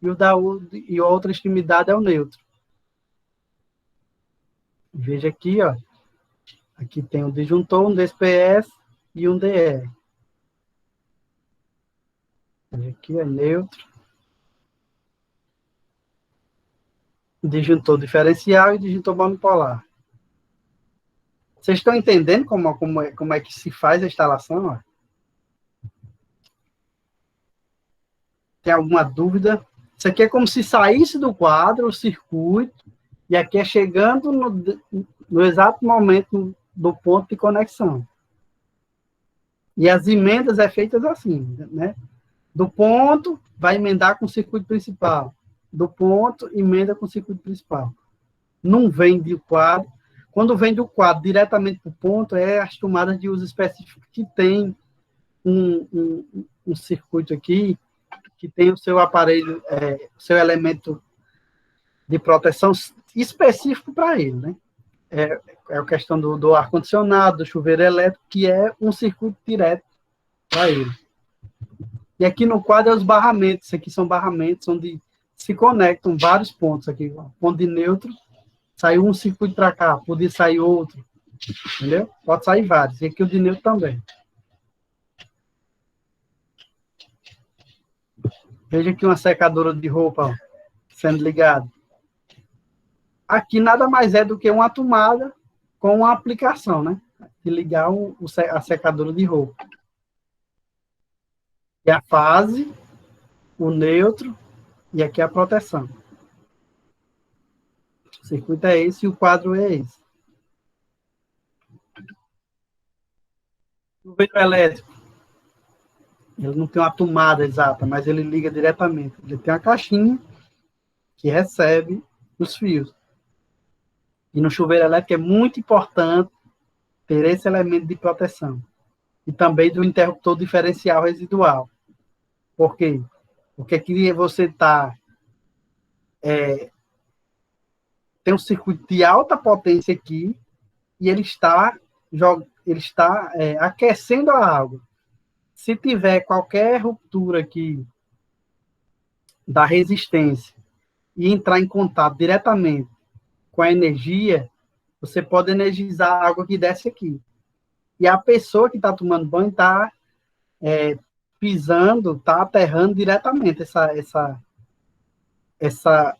e a outra extremidade é o neutro. Veja aqui, ó. Aqui tem um disjuntor, um DPS e um DR. Veja aqui, é neutro. Disjuntor diferencial e disjuntor monopolar. Vocês estão entendendo como é que se faz a instalação? Ó? Tem alguma dúvida? Isso aqui é como se saísse do quadro, o circuito, e aqui é chegando no exato momento do ponto de conexão. E as emendas é feitas assim, né? Do ponto, vai emendar com o circuito principal. Do ponto, emenda com o circuito principal. Não vem do quadro. Quando vem do quadro diretamente para o ponto, é as tomadas de uso específico que tem um circuito aqui, que tem o seu aparelho, o seu elemento de proteção específico para ele, né? É a questão do ar-condicionado, do chuveiro elétrico, que é um circuito direto para ele. E aqui no quadro é os barramentos. Isso aqui são barramentos onde se conectam vários pontos aqui. Ponto de neutro, saiu um circuito para cá, podia sair outro. Entendeu? Pode sair vários. E aqui o de neutro também. Veja aqui uma secadora de roupa, ó, sendo ligada. Aqui nada mais é do que uma tomada com uma aplicação, né? De ligar a secadora de roupa. E a fase, o neutro, e aqui a proteção. O circuito é esse e o quadro é esse. O chuveiro elétrico, ele não tem uma tomada exata, mas ele liga diretamente. Ele tem uma caixinha que recebe os fios. E no chuveiro elétrico é muito importante ter esse elemento de proteção. E também do interruptor diferencial residual. Por quê? Porque aqui você tem um circuito de alta potência aqui e ele está aquecendo a água. Se tiver qualquer ruptura aqui da resistência e entrar em contato diretamente com a energia, você pode energizar a água que desce aqui. E a pessoa que está tomando banho está pisando, está aterrando diretamente essa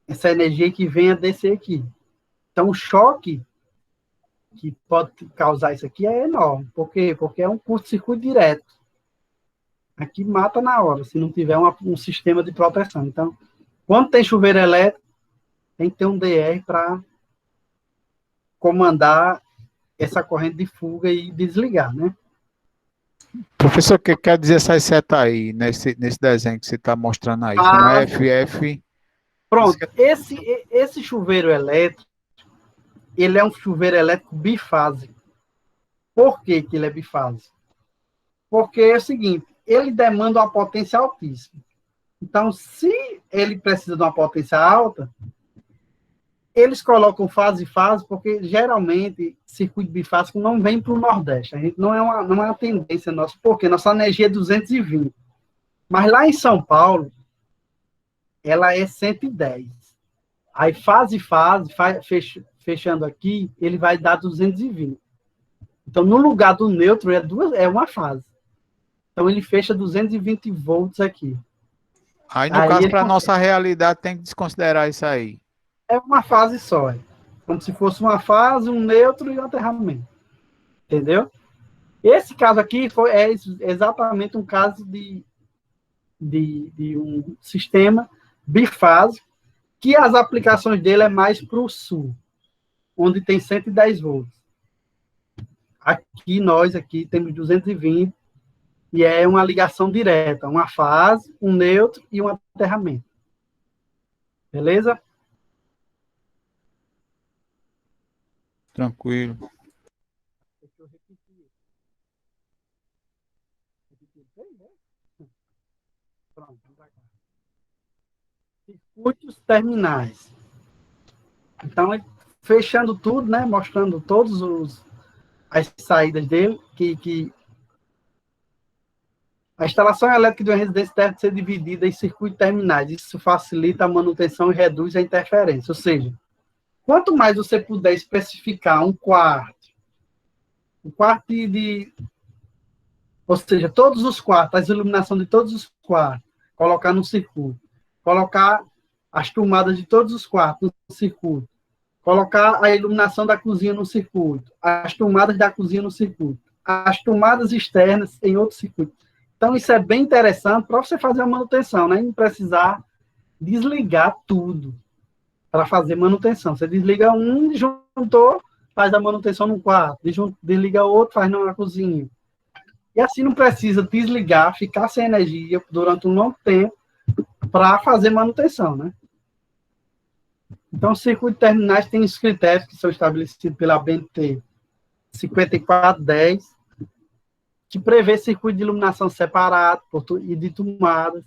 essa energia que venha descer aqui. Então, o choque que pode causar isso aqui é enorme. Por quê? Porque é um curto-circuito direto. Aqui mata na hora, se não tiver um sistema de proteção. Então, quando tem chuveiro elétrico, tem que ter um DR para comandar essa corrente de fuga e desligar, né? Professor, o que quer dizer essa seta aí, nesse desenho que você está mostrando aí? Com FF. Pronto, esse chuveiro elétrico, ele é um chuveiro elétrico bifásico. Por que ele é bifásico? Porque é o seguinte, ele demanda uma potência altíssima. Então, se ele precisa de uma potência alta, eles colocam fase e fase, porque geralmente circuito bifásico não vem para o Nordeste. A gente não é uma tendência nossa, porque nossa energia é 220. Mas lá em São Paulo, ela é 110. Aí fase e fase, fechando aqui, ele vai dar 220. Então, no lugar do neutro, é uma fase. Então, ele fecha 220 volts aqui. Aí, no caso, para a nossa realidade, tem que desconsiderar isso aí. É uma fase só. Como se fosse uma fase, um neutro e um aterramento. Entendeu? Esse caso aqui é exatamente um caso de um sistema bifásico, que as aplicações dele é mais para o sul, onde tem 110 volts. Nós temos 220, e é uma ligação direta, uma fase, um neutro e um aterramento. Beleza? Tranquilo. Deixa eu repetir. Pronto, vamos pra cá. Circuitos terminais. Então, fechando tudo, né? Mostrando todas as saídas dele, que a instalação elétrica de uma residência deve ser dividida em circuitos terminais. Isso facilita a manutenção e reduz a interferência. Ou seja, quanto mais você puder especificar um quarto ou seja, todos os quartos, a iluminação de todos os quartos, colocar no circuito, colocar as tomadas de todos os quartos no circuito, colocar a iluminação da cozinha no circuito, as tomadas da cozinha no circuito, as tomadas externas em outro circuito. Então, isso é bem interessante para você fazer a manutenção, né? Não precisar desligar tudo para fazer manutenção. Você desliga um, disjuntor, faz a manutenção no quarto, desliga outro, faz na cozinha. E assim não precisa desligar, ficar sem energia durante um longo tempo para fazer manutenção, né? Então, os circuitos terminais têm os critérios que são estabelecidos pela BNT 5410, que prevê circuito de iluminação separado e de tomadas,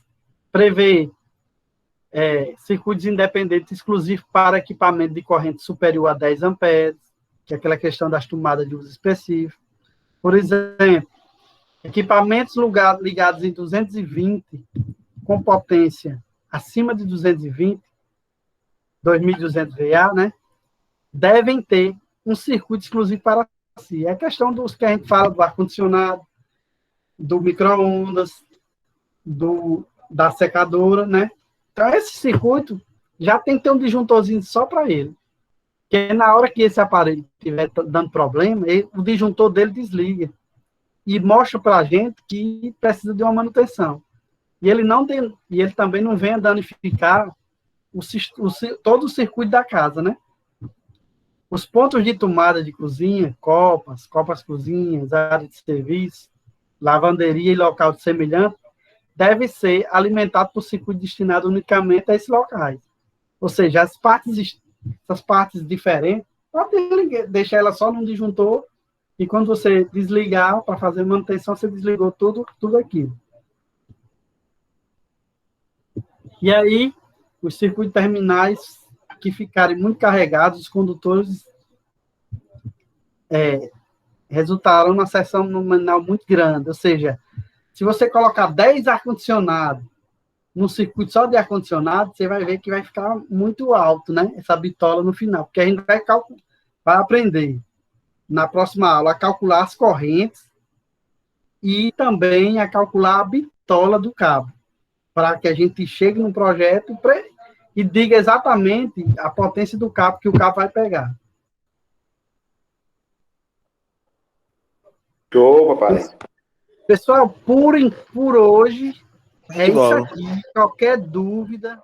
prevê circuitos independentes exclusivos para equipamento de corrente superior a 10 amperes, que é aquela questão das tomadas de uso específico. Por exemplo, equipamentos ligados em 220, com potência acima de 220, 2.200 VA, né, devem ter um circuito exclusivo para si. É a questão dos que a gente fala do ar-condicionado, do micro-ondas, da secadora, né? Então, esse circuito já tem que ter um disjuntorzinho só para ele. Porque na hora que esse aparelho estiver dando problema, o disjuntor dele desliga. E mostra para a gente que precisa de uma manutenção. E ele também não vem a danificar todo o circuito da casa, né? Os pontos de tomada de cozinha, copas cozinhas, área de serviço, lavanderia e local de semelhante, deve ser alimentado por circuito destinado unicamente a esses locais. Ou seja, essas partes diferentes, pode deixar ela só num disjuntor, e quando você desligar para fazer manutenção, você desligou tudo aquilo. E aí, os circuitos terminais que ficarem muito carregados, os condutores resultarão numa seção nominal muito grande. Ou seja, se você colocar 10 ar-condicionado num circuito só de ar-condicionado, você vai ver que vai ficar muito alto, né? Essa bitola no final. Porque a gente vai aprender na próxima aula a calcular as correntes e também a calcular a bitola do cabo, para que a gente chegue no projeto e diga exatamente a potência do cabo que o cabo vai pegar. Show, papai. Pessoal, por hoje, é isso bola. aqui. Qualquer dúvida,